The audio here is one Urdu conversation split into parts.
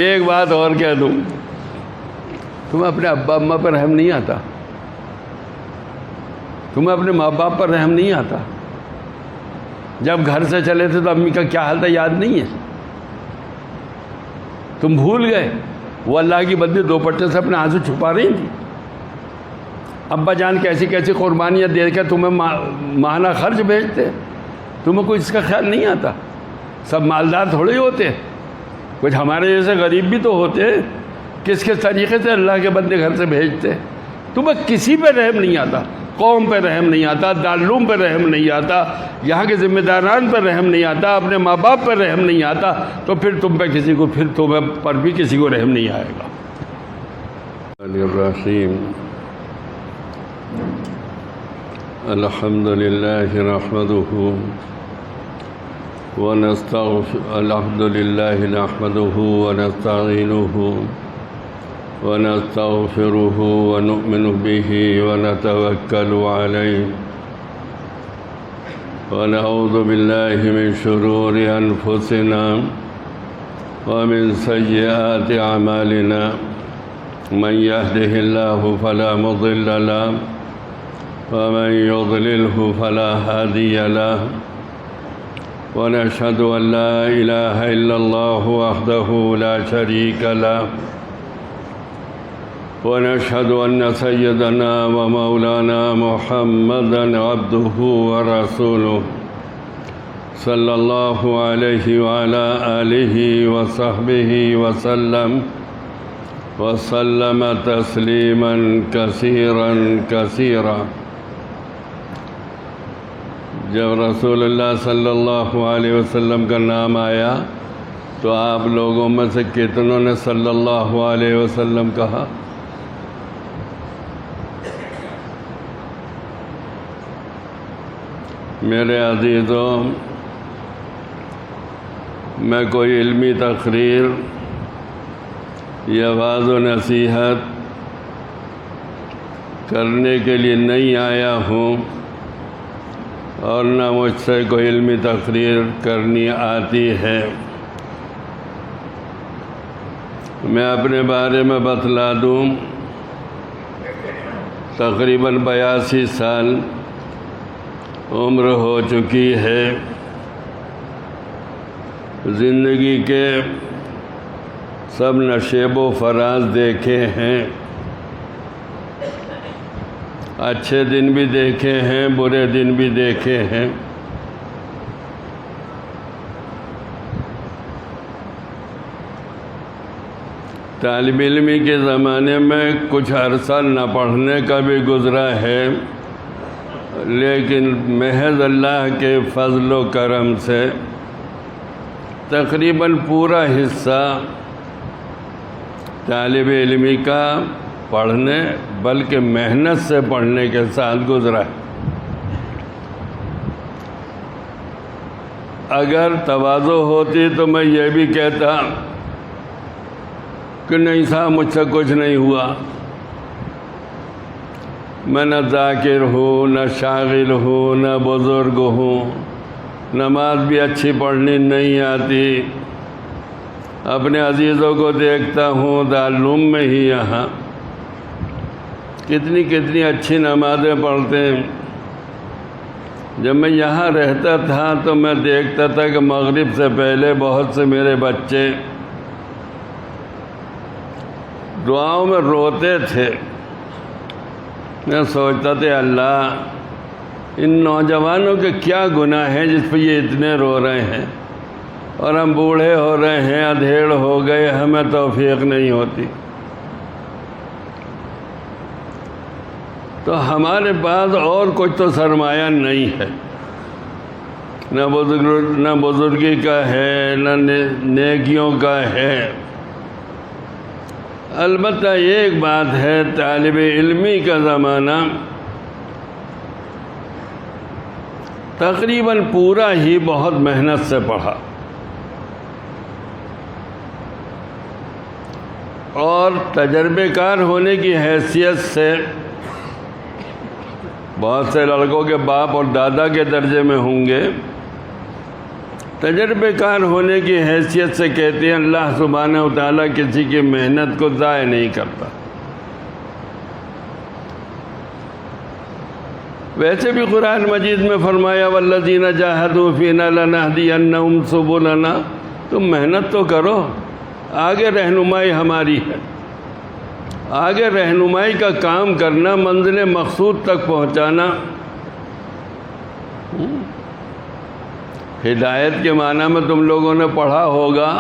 ایک بات اور کہہ دوں، تمہیں اپنے ابا اماں پر رحم نہیں آتا؟ تمہیں اپنے ماں باپ پر رحم نہیں آتا؟ جب گھر سے چلے تھے تو امی کا کیا حال تھا یاد نہیں ہے؟ تم بھول گئے؟ وہ اللہ کی بندی دوپٹے سے اپنے آنسو چھپا رہی تھی، ابا جان کیسی کیسی قربانیاں دے کے تمہیں ماہانہ خرچ بھیجتے، تمہیں کوئی اس کا خیال نہیں آتا؟ سب مالدار تھوڑے ہی ہوتے، کچھ ہمارے جیسے غریب بھی تو ہوتے، کس کس طریقے سے اللہ کے بندے گھر سے بھیجتے۔ تمہیں کسی پہ رحم نہیں آتا، قوم پہ رحم نہیں آتا، دارالعلوم پہ رحم نہیں آتا، یہاں کے ذمہ داران پہ رحم نہیں آتا، اپنے ماں باپ پہ رحم نہیں آتا، تو پھر تم پہ کسی کو، پھر تمہیں پر بھی کسی کو رحم نہیں آئے گا۔ الرحیم الحمد للہ نحمدہ الحمد للہ نحمدہ ونستعینہ ونستغفرہ ونؤمن بہ ونتوکل علیہ ونعوذ باللہ من شرور انفسنا ومن سیئات اعمالنا من یہدہ اللہ فلا مضل له ومن يضلله فلا هادي له ونشهد أن لا إله إلا الله وحده لا شريك له ونشهد أن سيدنا ومولانا محمدا عبده ورسوله صلى الله عليه وعلى آله وصحبه وسلم وسلم تسليما كثيرا كثيرا۔ جب رسول اللہ صلی اللہ علیہ وسلم کا نام آیا تو آپ لوگوں میں سے کتنوں نے صلی اللہ علیہ وسلم کہا؟ میرے عزیزوں، میں کوئی علمی تقریر یا وعظ و نصیحت کرنے کے لیے نہیں آیا ہوں، اور نہ مجھ سے کوئی علمی تقریر کرنی آتی ہے۔ میں اپنے بارے میں بتلا دوں، تقریباً 82 سال عمر ہو چکی ہے۔ زندگی کے سب نشیب و فراز دیکھے ہیں، اچھے دن بھی دیکھے ہیں، برے دن بھی دیکھے ہیں۔ طالب علمی کے زمانے میں کچھ عرصہ نہ پڑھنے کا بھی گزرا ہے، لیکن محض اللہ کے فضل و کرم سے تقریباً پورا حصہ طالب علمی کا پڑھنے بلکہ محنت سے پڑھنے کے ساتھ گزرا ہے۔ اگر تواضع ہوتی تو میں یہ بھی کہتا کہ نہیں صاحب مجھ سے کچھ نہیں ہوا، میں نہ ذاکر ہوں، نہ شاغل ہوں، نہ بزرگ ہوں، نماز بھی اچھی پڑھنی نہیں آتی، اپنے عزیزوں کو دیکھتا ہوں دارالعلوم میں ہی یہاں کتنی اچھی نمازیں پڑھتے ہیں۔ جب میں یہاں رہتا تھا تو میں دیکھتا تھا کہ مغرب سے پہلے بہت سے میرے بچے دعاؤں میں روتے تھے۔ میں سوچتا تھا اللہ ان نوجوانوں کے کیا گناہ ہیں جس پہ یہ اتنے رو رہے ہیں، اور ہم بوڑھے ہو رہے ہیں، ادھیڑ ہو گئے، ہمیں توفیق نہیں ہوتی۔ تو ہمارے پاس اور کچھ تو سرمایہ نہیں ہے، نہ بزرگی کا ہے، نہ نیکیوں کا ہے۔ البتہ ایک بات ہے، طالب علمی کا زمانہ تقریباً پورا ہی بہت محنت سے پڑھا، اور تجربے کار ہونے کی حیثیت سے بہت سے لڑکوں کے باپ اور دادا کے درجے میں ہوں گے، تجربے کار ہونے کی حیثیت سے کہتے ہیں اللہ سبحانہ و تعالیٰ کسی کی محنت کو ضائع نہیں کرتا۔ ویسے بھی قرآن مجید میں فرمایا والذین جاہدوا فینا لنہدینہم سبلنا، تم محنت تو کرو، آگے رہنمائی ہماری ہے، آگے رہنمائی کا کام کرنا، منزل مقصود تک پہنچانا۔ ہدایت کے معنی میں تم لوگوں نے پڑھا ہوگا،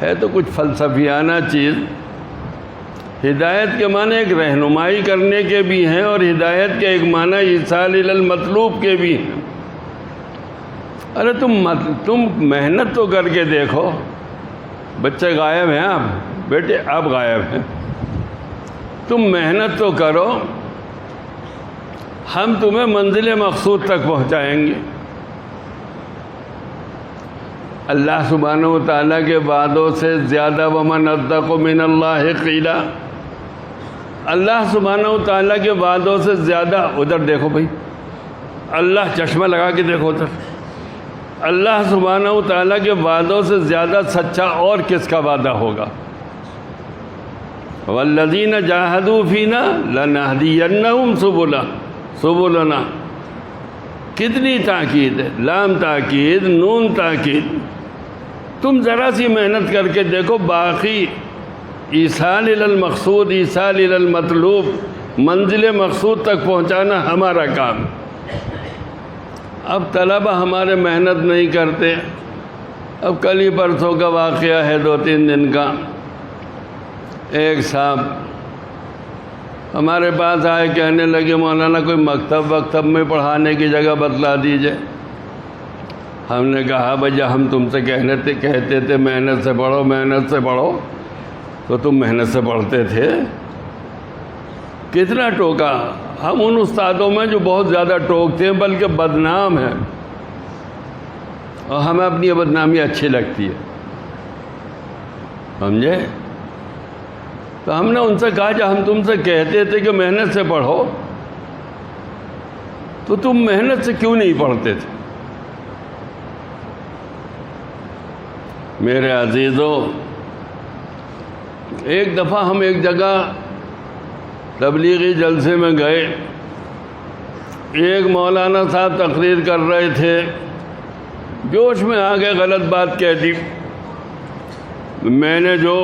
ہے تو کچھ فلسفیانہ چیز۔ ہدایت کے معنی ایک رہنمائی کرنے کے بھی ہیں، اور ہدایت کے ایک معنی ایصال الی المطلوب کے بھی ہیں۔ ارے تم محنت تو کر کے دیکھو۔ بچے غائب ہیں، آپ بیٹے آپ غائب ہیں، تم محنت تو کرو، ہم تمہیں منزل مقصود تک پہنچائیں گے۔ اللہ سبحانہ و تعالیٰ کے وعدوں سے زیادہ ومن اصدق من اللہ قیلا، اللہ سبحانہ و تعالیٰ کے وعدوں سے زیادہ، ادھر دیکھو بھائی، اللہ چشمہ لگا کے دیکھو ادھر، اللہ سبحانہ و تعالیٰ کے وعدوں سے زیادہ سچا اور کس کا وعدہ ہوگا؟ والذین جاہدوا فینا لنہدینہم سبلنا، کتنی تاکید ہے، لام تاکید، نون تاکید۔ تم ذرا سی محنت کر کے دیکھو، باقی ایصال الی المقصود، ایصال الی المطلوب، منزل مقصود تک پہنچانا ہمارا کام۔ اب طلبہ ہمارے محنت نہیں کرتے۔ اب کل ہی پرسوں کا واقعہ ہے، 2-3 دن کا، ایک صاحب ہمارے پاس آئے، کہنے لگے مولانا کوئی مکتب میں پڑھانے کی جگہ بتلا دیجئے۔ ہم نے کہا بھائی ہم تم سے کہتے تھے محنت سے پڑھو، محنت سے پڑھو، تو تم محنت سے پڑھتے تھے؟ کتنا ٹوکا ہم ان استادوں میں جو بہت زیادہ ٹوکتے ہیں، بلکہ بدنام ہیں، اور ہمیں اپنی بدنامی اچھی لگتی ہے، سمجھے؟ تو ہم نے ان سے کہا کہ ہم تم سے کہتے تھے کہ محنت سے پڑھو، تو تم محنت سے کیوں نہیں پڑھتے تھے؟ میرے عزیزو، ایک دفعہ ہم ایک جگہ تبلیغی جلسے میں گئے، ایک مولانا صاحب تقریر کر رہے تھے، جوش میں آ کے غلط بات کہہ دی۔ میں نے جو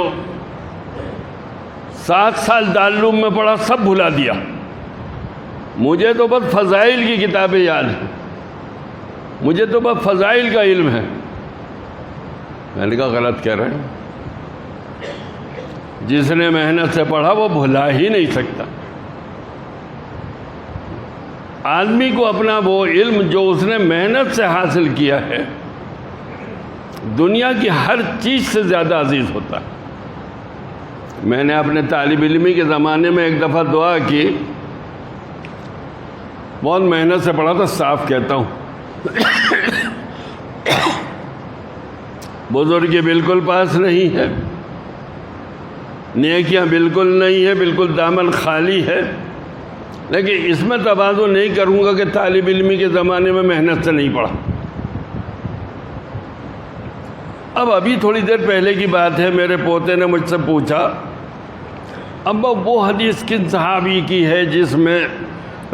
7 سال دارالعلوم میں پڑھا سب بھلا دیا، مجھے تو بس فضائل کی کتابیں یاد ہیں، مجھے تو بس فضائل کا علم ہے۔ میں نے کہا غلط کہہ رہے ہیں، جس نے محنت سے پڑھا وہ بھلا ہی نہیں سکتا۔ آدمی کو اپنا وہ علم جو اس نے محنت سے حاصل کیا ہے، دنیا کی ہر چیز سے زیادہ عزیز ہوتا ہے۔ میں نے اپنے طالب علمی کے زمانے میں ایک دفعہ دعا کی، بہت محنت سے پڑھا، تو صاف کہتا ہوں بزرگی بالکل پاس نہیں ہے، نیکیاں بالکل نہیں ہے، بالکل دامن خالی ہے، لیکن اس میں تواضع نہیں کروں گا کہ طالب علمی کے زمانے میں محنت سے نہیں پڑھا۔ اب ابھی تھوڑی دیر پہلے کی بات ہے، میرے پوتے نے مجھ سے پوچھا ابا وہ حدیث کن صحابی کی ہے جس میں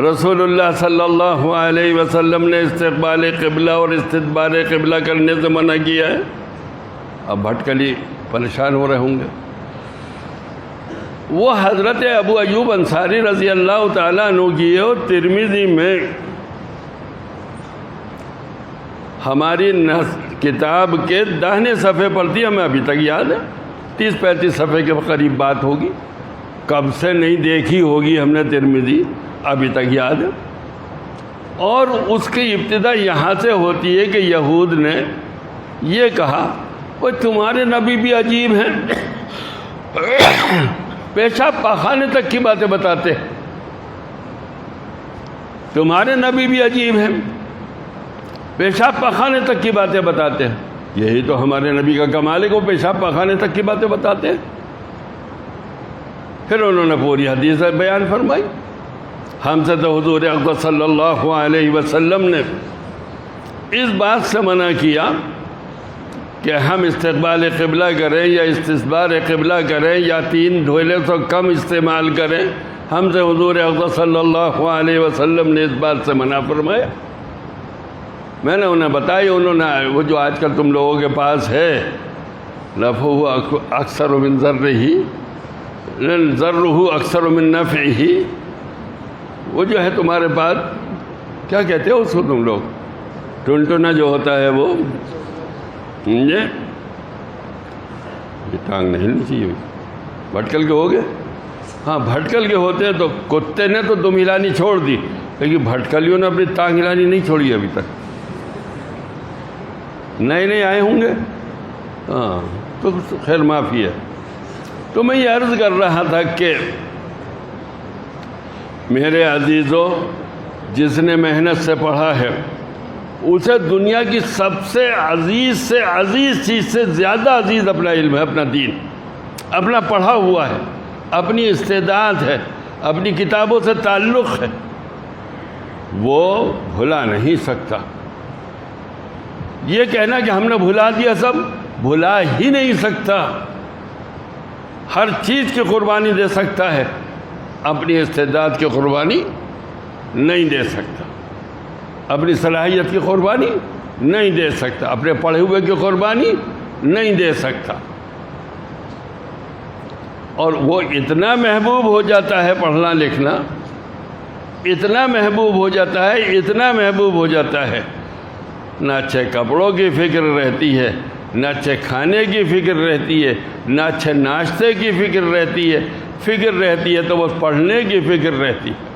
رسول اللہ صلی اللہ علیہ وسلم نے استقبال قبلہ اور استدبار قبلہ کرنے سے منع کیا ہے؟ اب بھٹکلی پریشان ہو رہے ہوں گے۔ وہ حضرت ابو ایوب انصاری رضی اللہ تعالیٰ عنہ کی ہے، اور ترمذی میں ہماری کتاب کے داہنے صفحے پر تھی، ہمیں ابھی تک یاد ہے، 30-35 صفحے کے قریب بات ہوگی، کب سے نہیں دیکھی ہوگی ہم نے ترمذی، ابھی تک یاد ہے۔ اور اس کی ابتدا یہاں سے ہوتی ہے کہ یہود نے یہ کہا وہ تمہارے نبی بھی عجیب ہیں، پیشاب پاخانے تک کی باتیں بتاتے ہیں، تمہارے نبی بھی عجیب ہیں، پیشاب پاخانے تک کی باتیں بتاتے ہیں۔ یہی تو ہمارے نبی کا کمال ہے کہ وہ پیشاب پاخانے تک کی باتیں بتاتے ہیں۔ پھر انہوں نے پوری حدیث بیان فرمائی۔ ہم سے تو حضور اقدس صلی اللہ علیہ وسلم نے اس بات سے منع کیا کہ ہم استقبال قبلہ کریں یا استدبار قبلہ کریں یا 3 ڈھولے سے کم استعمال کریں، ہم سے حضور اقدس صلی اللہ علیہ وسلم نے اس بات سے منع فرمایا۔ میں نے انہیں بتایا، انہوں نے وہ جو آج کل تم لوگوں کے پاس ہے نفعہ اکثر من ضرہ، ضرہ اکثر من نفعہ، وہ جو ہے تمہارے پاس کیا کہتے ہو اس کو تم لوگ، ٹنٹنا جو ہوتا ہے وہ، یہ ٹانگ نہیں ہلنی چاہیے، بھٹکل کے ہو گئے، ہاں بھٹکل کے ہوتے ہیں تو کتے نے تو دم ہلانی چھوڑ دی، لیکن بھٹکلیوں نے اپنی ٹانگ ہلانی نہیں چھوڑی ابھی تک، نئے آئے ہوں گے، ہاں تو خیر معافی ہے۔ تو میں یہ عرض کر رہا تھا کہ میرے عزیزو، جس نے محنت سے پڑھا ہے اسے دنیا کی سب سے عزیز چیز سے زیادہ عزیز اپنا علم ہے، اپنا دین، اپنا پڑھا ہوا ہے، اپنی استعداد ہے، اپنی کتابوں سے تعلق ہے، وہ بھلا نہیں سکتا۔ یہ کہنا کہ ہم نے بھلا دیا سب، بھلا ہی نہیں سکتا۔ ہر چیز کی قربانی دے سکتا ہے، اپنی استعداد کی قربانی نہیں دے سکتا، اپنی صلاحیت کی قربانی نہیں دے سکتا، اپنے پڑھے ہوئے کی قربانی نہیں دے سکتا۔ اور وہ اتنا محبوب ہو جاتا ہے پڑھنا لکھنا، اتنا محبوب ہو جاتا ہے، اتنا محبوب ہو جاتا ہے، نہ اچھے کپڑوں کی فکر رہتی ہے، نہ اچھے کھانے کی فکر رہتی ہے، نہ اچھے ناشتے کی فکر رہتی ہے، فکر رہتی ہے تو بس پڑھنے کی فکر رہتی ہے۔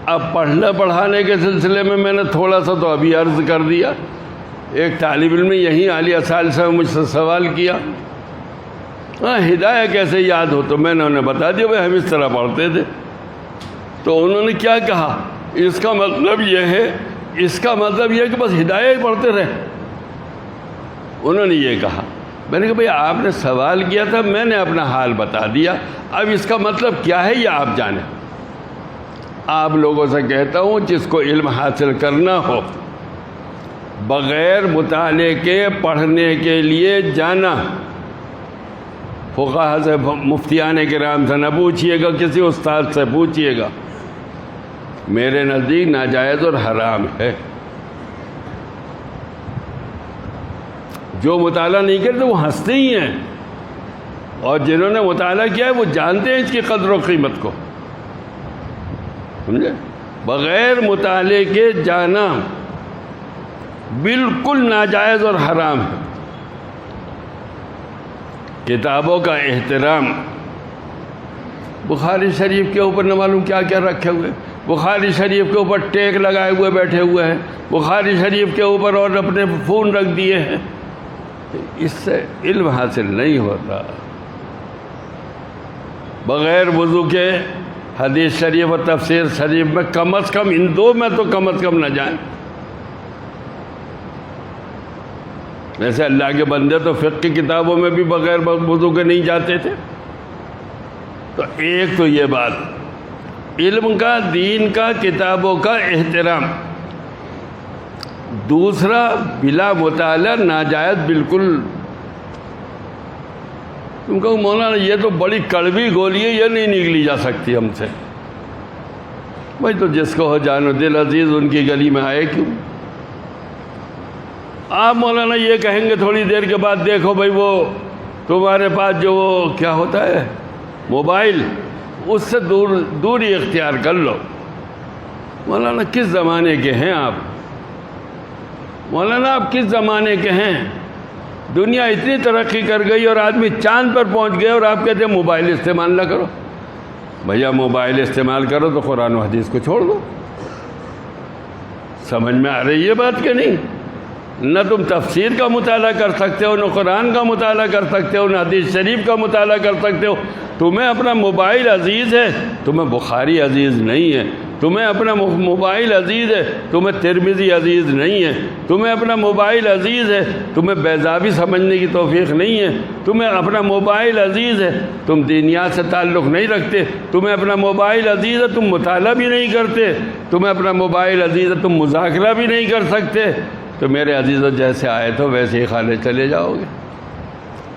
اب پڑھنے پڑھانے کے سلسلے میں نے تھوڑا سا تو ابھی عرض کر دیا۔ ایک طالب علم نے یہیں عالیہ ثالثہ میں مجھ سے سوال کیا، ہدایہ کیسے یاد ہو؟ تو میں نے انہیں بتا دیا بھائی ہم اس طرح پڑھتے تھے۔ تو انہوں نے کیا کہا، اس کا مطلب یہ ہے کہ بس ہدایہ ہی پڑھتے رہے۔ انہوں نے یہ کہا۔ میں نے کہا بھئی آپ نے سوال کیا تھا، میں نے اپنا حال بتا دیا، اب اس کا مطلب کیا ہے یہ آپ جانیں۔ آپ لوگوں سے کہتا ہوں جس کو علم حاصل کرنا ہو، بغیر مطالعے کے پڑھنے کے لیے جانا، فقہاء سے، مفتیان کرام سے نہ پوچھیے گا، کسی استاد سے پوچھیے گا، میرے نزدیک ناجائز اور حرام ہے۔ جو مطالعہ نہیں کرتے وہ ہنستے ہی ہیں، اور جنہوں نے مطالعہ کیا ہے وہ جانتے ہیں اس کی قدر و قیمت کو، سمجھے؟ بغیر مطالعے کے جانا بالکل ناجائز اور حرام ہے۔ کتابوں کا احترام، بخاری شریف کے اوپر نہ معلوم کیا کیا رکھے ہوئے، بخاری شریف کے اوپر ٹیک لگائے ہوئے بیٹھے ہوئے ہیں، بخاری شریف کے اوپر اور اپنے فون رکھ دیے ہیں، اس سے علم حاصل نہیں ہوتا۔ بغیر وضو کے حدیث شریف اور تفسیر شریف میں کم از کم ان دو میں تو کم از کم نہ جائیں۔ ویسے اللہ کے بندے تو فقہ کی کتابوں میں بھی بغیر وضو کے نہیں جاتے تھے۔ تو ایک تو یہ بات، علم کا، دین کا، کتابوں کا احترام۔ دوسرا، بلا مطالعہ ناجائز بالکل۔ تم کہو مولانا یہ تو بڑی کڑوی گولی ہے، یہ نہیں نکلی جا سکتی ہم سے۔ بھائی تو جس کو ہو جانو دل عزیز ان کی گلی میں آئے کیوں؟ آپ مولانا یہ کہیں گے تھوڑی دیر کے بعد، دیکھو بھائی وہ تمہارے پاس جو وہ کیا ہوتا ہے موبائل، اس سے دوری اختیار کر لو۔ مولانا کس زمانے کے ہیں آپ؟ مولانا آپ کس زمانے کے ہیں؟ دنیا اتنی ترقی کر گئی اور آدمی چاند پر پہنچ گئے اور آپ کہتے ہیں موبائل استعمال نہ کرو۔ بھیا موبائل استعمال کرو تو قرآن و حدیث کو چھوڑ دو۔ سمجھ میں آ رہی ہے بات کہ نہیں؟ نہ تم تفسیر کا مطالعہ کر سکتے ہو، نہ قرآن کا مطالعہ کر سکتے ہو، نہ حدیث شریف کا مطالعہ کر سکتے ہو۔ تمہیں اپنا موبائل عزیز ہے، تمہیں بخاری عزیز نہیں ہے، تمہیں اپنا موبائل عزیز ہے، تمہیں ترمذی عزیز نہیں ہے، تمہیں اپنا موبائل عزیز ہے، تمہیں بیضابی سمجھنے کی توفیق نہیں ہے، تمہیں اپنا موبائل عزیز ہے، تم دینیات سے تعلق نہیں رکھتے، تمہیں اپنا موبائل عزیز ہے، تم مطالعہ بھی نہیں کرتے، تمہیں اپنا موبائل عزیز ہے، تم مذاکرہ بھی نہیں کر سکتے، تو میرے عزیزوں جیسے آئے تو ویسے ہی خانے چلے جاؤ گے۔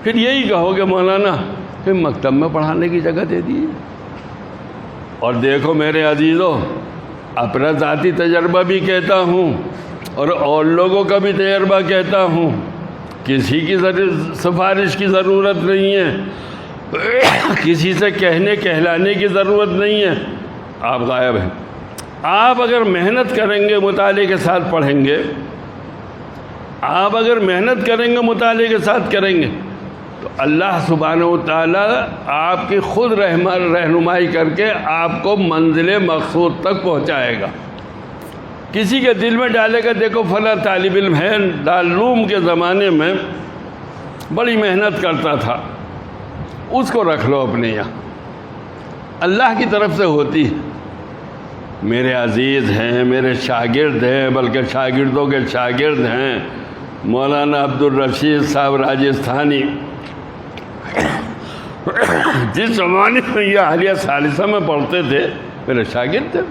پھر یہی کہو گے مولانا پھر مکتب میں پڑھانے کی جگہ دے دیجیے۔ اور دیکھو میرے عزیزوں، اپنا ذاتی تجربہ بھی کہتا ہوں اور لوگوں کا بھی تجربہ کہتا ہوں، کسی کی سفارش کی ضرورت نہیں ہے، کسی سے کہلانے کی ضرورت نہیں ہے، آپ غائب ہیں۔ آپ اگر محنت کریں گے، مطالعے کے ساتھ پڑھیں گے، آپ اگر محنت کریں گے، مطالعے کے ساتھ کریں گے، تو اللہ سبحانہ و تعالیٰ آپ کی خود رہنمائی کر کے آپ کو منزل مقصود تک پہنچائے گا۔ کسی کے دل میں ڈالے گا دیکھو فلاں طالب علم ہے، دارالعلوم کے زمانے میں بڑی محنت کرتا تھا، اس کو رکھ لو اپنے یہاں، اللہ کی طرف سے ہوتی ہے۔ میرے عزیز ہیں، میرے شاگرد ہیں، بلکہ شاگردوں کے شاگرد ہیں، مولانا عبدالرشید صاحب راجستھانی، جس زمانے میں یہ اہلیہ ثالثہ میں پڑھتے تھے میرے شاگرد تھے،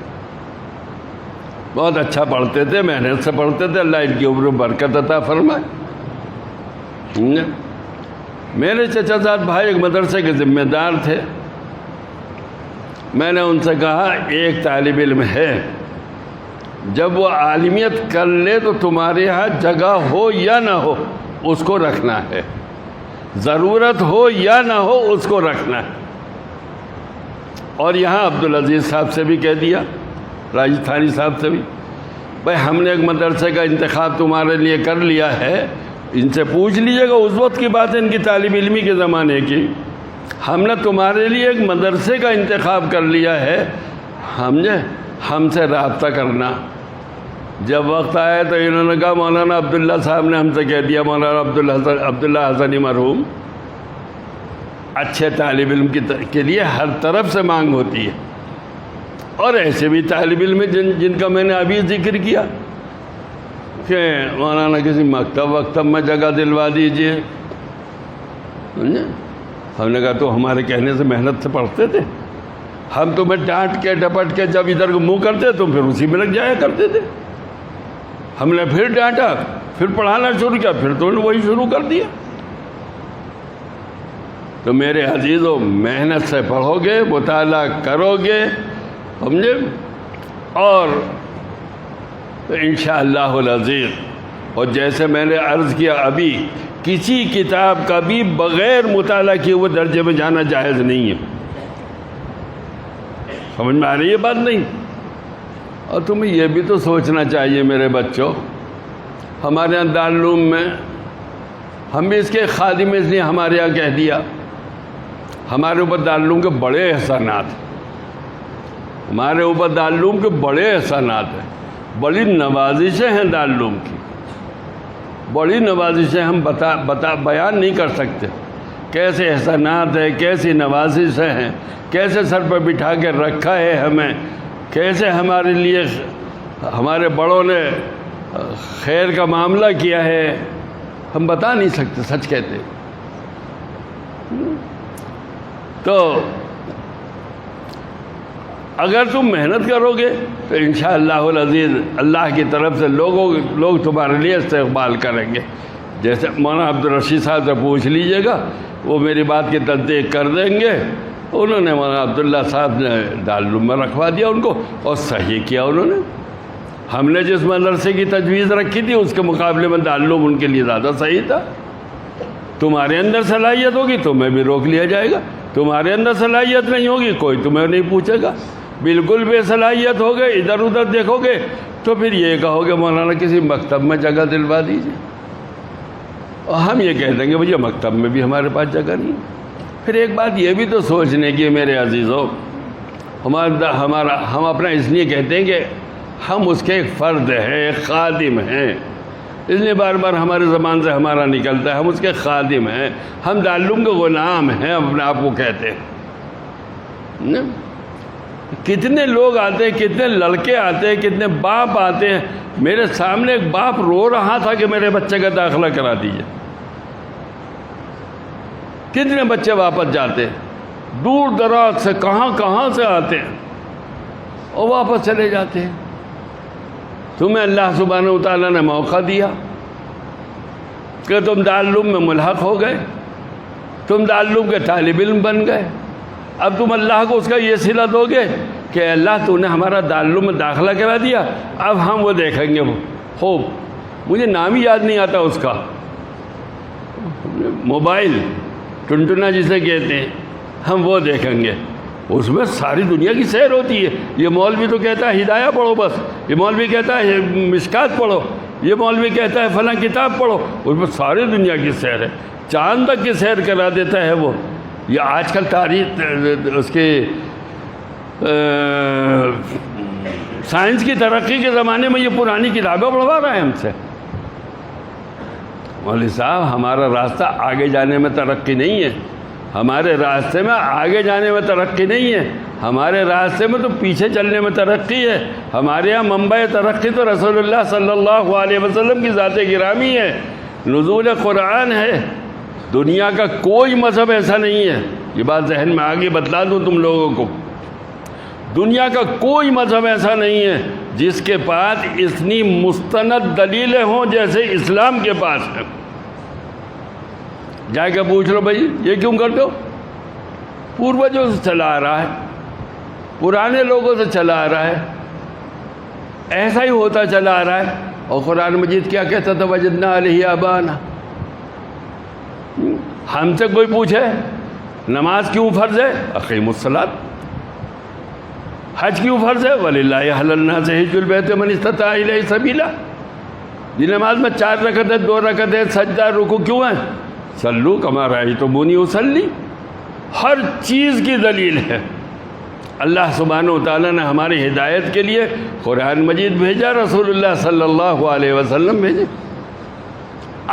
بہت اچھا پڑھتے تھے، محنت سے پڑھتے تھے، اللہ ان کی عمر میں برکت عطا فرمائے۔ میرے چچا زاد بھائی ایک مدرسے کے ذمہ دار تھے، میں نے ان سے کہا ایک طالب علم ہے، جب وہ عالمیت کر لے تو تمہارے یہاں جگہ ہو یا نہ ہو اس کو رکھنا ہے، ضرورت ہو یا نہ ہو اس کو رکھنا ہے۔ اور یہاں عبدالعزیز صاحب سے بھی کہہ دیا، راجستھانی صاحب سے بھی، بھائی ہم نے ایک مدرسے کا انتخاب تمہارے لیے کر لیا ہے، ان سے پوچھ لیجئے گا، اس وقت کی بات ہے ان کی طالب علمی کے زمانے کی، ہم نے تمہارے لیے ایک مدرسے کا انتخاب کر لیا ہے، ہم سے رابطہ کرنا۔ جب وقت آیا تو انہوں نے کہا مولانا عبداللہ صاحب نے ہم سے کہہ دیا، مولانا عبداللہ حسنی مرحوم، اچھے طالب علم کے لیے ہر طرف سے مانگ ہوتی ہے، اور ایسے بھی طالب علم جن کا میں نے ابھی ذکر کیا کہ مولانا کسی مکتب میں جگہ دلوا دیجئے۔ ہم نے کہا تو ہمارے کہنے سے محنت سے پڑھتے تھے، ہم تمہیں ڈانٹ کے ڈپٹ کے جب ادھر کو منہ کرتے تم پھر اسی میں لگ جایا کرتے تھے، ہم نے پھر ڈانٹا، پھر پڑھانا شروع کیا، پھر تو وہی شروع کر دیا۔ تو میرے عزیزوں محنت سے پڑھو گے، مطالعہ کرو گے، سمجھے، اور انشاءاللہ العزیز، اور جیسے میں نے عرض کیا ابھی، کسی کتاب کا بھی بغیر مطالعہ کیے ہوئے درجے میں جانا جائز نہیں ہے۔ سمجھ میں آ رہی ہے بات نہیں؟ اور تمہیں یہ بھی تو سوچنا چاہیے میرے بچوں، ہمارے یہاں دارالعلوم میں ہم بھی اس کے خادم، اس لیے ہمارے یہاں کہہ دیا، ہمارے اوپر دارالعلوم کے بڑے احسانات ہیں، ہمارے اوپر دارالعلوم کے بڑے احسانات ہیں، بڑی نوازشیں ہیں دارالعلوم کی، بڑی نوازشیں ہم بیان نہیں کر سکتے، کیسے احسانات ہیں، کیسی نوازشیں ہیں، کیسے سر پہ بٹھا کے رکھا ہے ہمیں، کیسے ہمارے لیے ہمارے بڑوں نے خیر کا معاملہ کیا ہے، ہم بتا نہیں سکتے، سچ کہتے۔ تو اگر تم محنت کرو گے تو انشاءاللہ العزیز اللہ کی طرف سے لوگ تمہارے لیے استقبال کریں گے۔ جیسے مولانا عبدالرشید صاحب سے پوچھ لیجئے گا، وہ میری بات کی تصدیق کر دیں گے، انہوں نے مولانا عبداللہ صاحب نے دارالعلوم میں رکھوا دیا ان کو، اور صحیح کیا انہوں نے۔ ہم نے جس مدرسے کی تجویز رکھی تھی اس کے مقابلے میں دارالعلوم ان کے لیے زیادہ صحیح تھا۔ تمہارے اندر صلاحیت ہوگی تمہیں بھی روک لیا جائے گا، تمہارے اندر صلاحیت نہیں ہوگی کوئی تمہیں نہیں پوچھے گا، بالکل بے صلاحیت ہو گئے، ادھر ادھر دیکھو گے تو پھر یہ کہو گے مولانا کسی مکتب میں جگہ دلوا دیجیے، اور ہم یہ کہہ دیں گے بھیا مکتب میں بھی ہمارے پاس جگہ نہیں۔ پھر ایک بات یہ بھی تو سوچنے کی میرے عزیزوں، ہم اپنا اس لیے کہتے ہیں کہ ہم اس کے ایک فرد ہیں، ایک خادم ہیں، اس لیے بار بار ہمارے زبان سے ہمارا نکلتا ہے، ہم اس کے خادم ہیں، ہم دارالعلوم کے غلام ہیں، اپنے آپ کو کہتے ہیں۔ کتنے لوگ آتے ہیں، کتنے لڑکے آتے ہیں، کتنے باپ آتے ہیں. میرے سامنے ایک باپ رو رہا تھا کہ میرے بچے کا داخلہ کرا دیجیے. کتنے بچے واپس جاتے ہیں، دور دراز سے کہاں سے آتے ہیں اور واپس چلے جاتے ہیں. تمہیں اللہ سبحانہ و تعالیٰ نے موقع دیا کہ تم دارالعلوم میں ملحق ہو گئے، تم دارالعلوم کے طالب علم بن گئے. اب تم اللہ کو اس کا یہ صلہ دو گے کہ اللہ تو نے ہمارا دارالعلوم میں داخلہ کرا دیا، اب ہم وہ دیکھیں گے. خوب، مجھے نام ہی یاد نہیں آتا اس کا، موبائل ٹنٹنا جسے کہتے ہیں، ہم وہ دیکھیں گے. اس میں ساری دنیا کی سیر ہوتی ہے. یہ مولوی تو کہتا ہے ہدایہ پڑھو بس، یہ مولوی کہتا ہے مشکات پڑھو، یہ مولوی کہتا ہے فلاں کتاب پڑھو. اس میں ساری دنیا کی سیر ہے، چاند تک کی سیر کرا دیتا ہے وہ. یہ آج کل تاریخ اس کے سائنس کی ترقی کے زمانے میں یہ پرانی کتابیں پڑھوا رہا ہے ہم سے. مولوی صاحب، ہمارا راستہ آگے جانے میں ترقی نہیں ہے، ہمارے راستے میں آگے جانے میں ترقی نہیں ہے، ہمارے راستے میں تو پیچھے چلنے میں ترقی ہے. ہمارے یہاں منبع ترقی تو رسول اللہ صلی اللہ علیہ وسلم کی ذات گرامی ہے، نزول قرآن ہے. دنیا کا کوئی مذہب ایسا نہیں ہے، یہ بات ذہن میں آگے بتلا دوں تم لوگوں کو، دنیا کا کوئی مذہب ایسا نہیں ہے جس کے پاس اتنی مستند دلیلیں ہوں جیسے اسلام کے پاس ہے. جا کے پوچھ لو بھائی یہ کیوں کرتے ہو؟ پوروجوں سے چلا آ رہا ہے، پرانے لوگوں سے چلا آ رہا ہے، ایسا ہی ہوتا چلا آ رہا ہے. اور قرآن مجید کیا کہتا تھا؟ وجدنا علیہ آبانا. ہم سے کوئی پوچھے نماز کیوں فرض ہے؟ اقیموا الصلاۃ. حج کیوں فرض ہے؟ وللہ علی الناس حج البیت من استطاع الیہ سبیلا. یہ نماز میں 4 رکعتیں 2 رکعتیں سجدہ رکوع کیوں ہیں؟ صلو کما رأیتمونی اصلی. ہر چیز کی دلیل ہے. اللہ سبحانہ و تعالیٰ نے ہماری ہدایت کے لیے قرآن مجید بھیجا، رسول اللہ صلی اللہ علیہ وسلم بھیجے.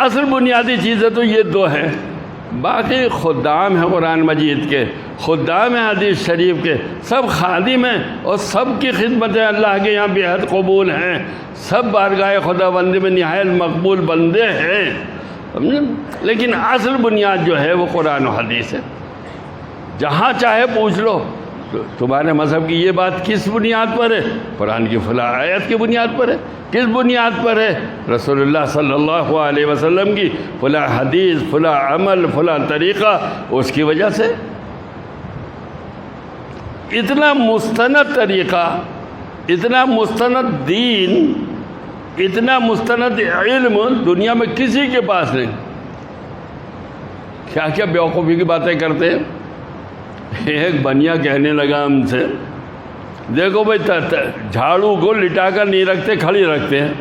اصل بنیادی چیزیں تو یہ 2 ہیں، باقی خدام ہیں قرآن مجید کے، خدام ہیں حدیث شریف کے، سب خادم ہیں اور سب کی خدمتیں اللہ کے یہاں بے حد قبول ہیں. سب بارگاہ خدا بندی میں نہایت مقبول بندے ہیں. لیکن اصل بنیاد جو ہے وہ قرآن و حدیث ہے. جہاں چاہے پوچھ لو تمہارے مذہب کی یہ بات کس بنیاد پر ہے؟ قرآن کی فلاں آیت کی بنیاد پر ہے. کس بنیاد پر ہے؟ رسول اللہ صلی اللہ علیہ وسلم کی فلاں حدیث، فلاں عمل، فلاں طریقہ، اس کی وجہ سے. اتنا مستند طریقہ، اتنا مستند دین، اتنا مستند علم دنیا میں کسی کے پاس نہیں. کیا کیا بیوقوفی کی باتیں کرتے ہیں. ایک بنیا کہنے لگا ہم سے، دیکھو بھائی جھاڑو کو لٹا کر نہیں رکھتے، کھڑی رکھتے ہیں.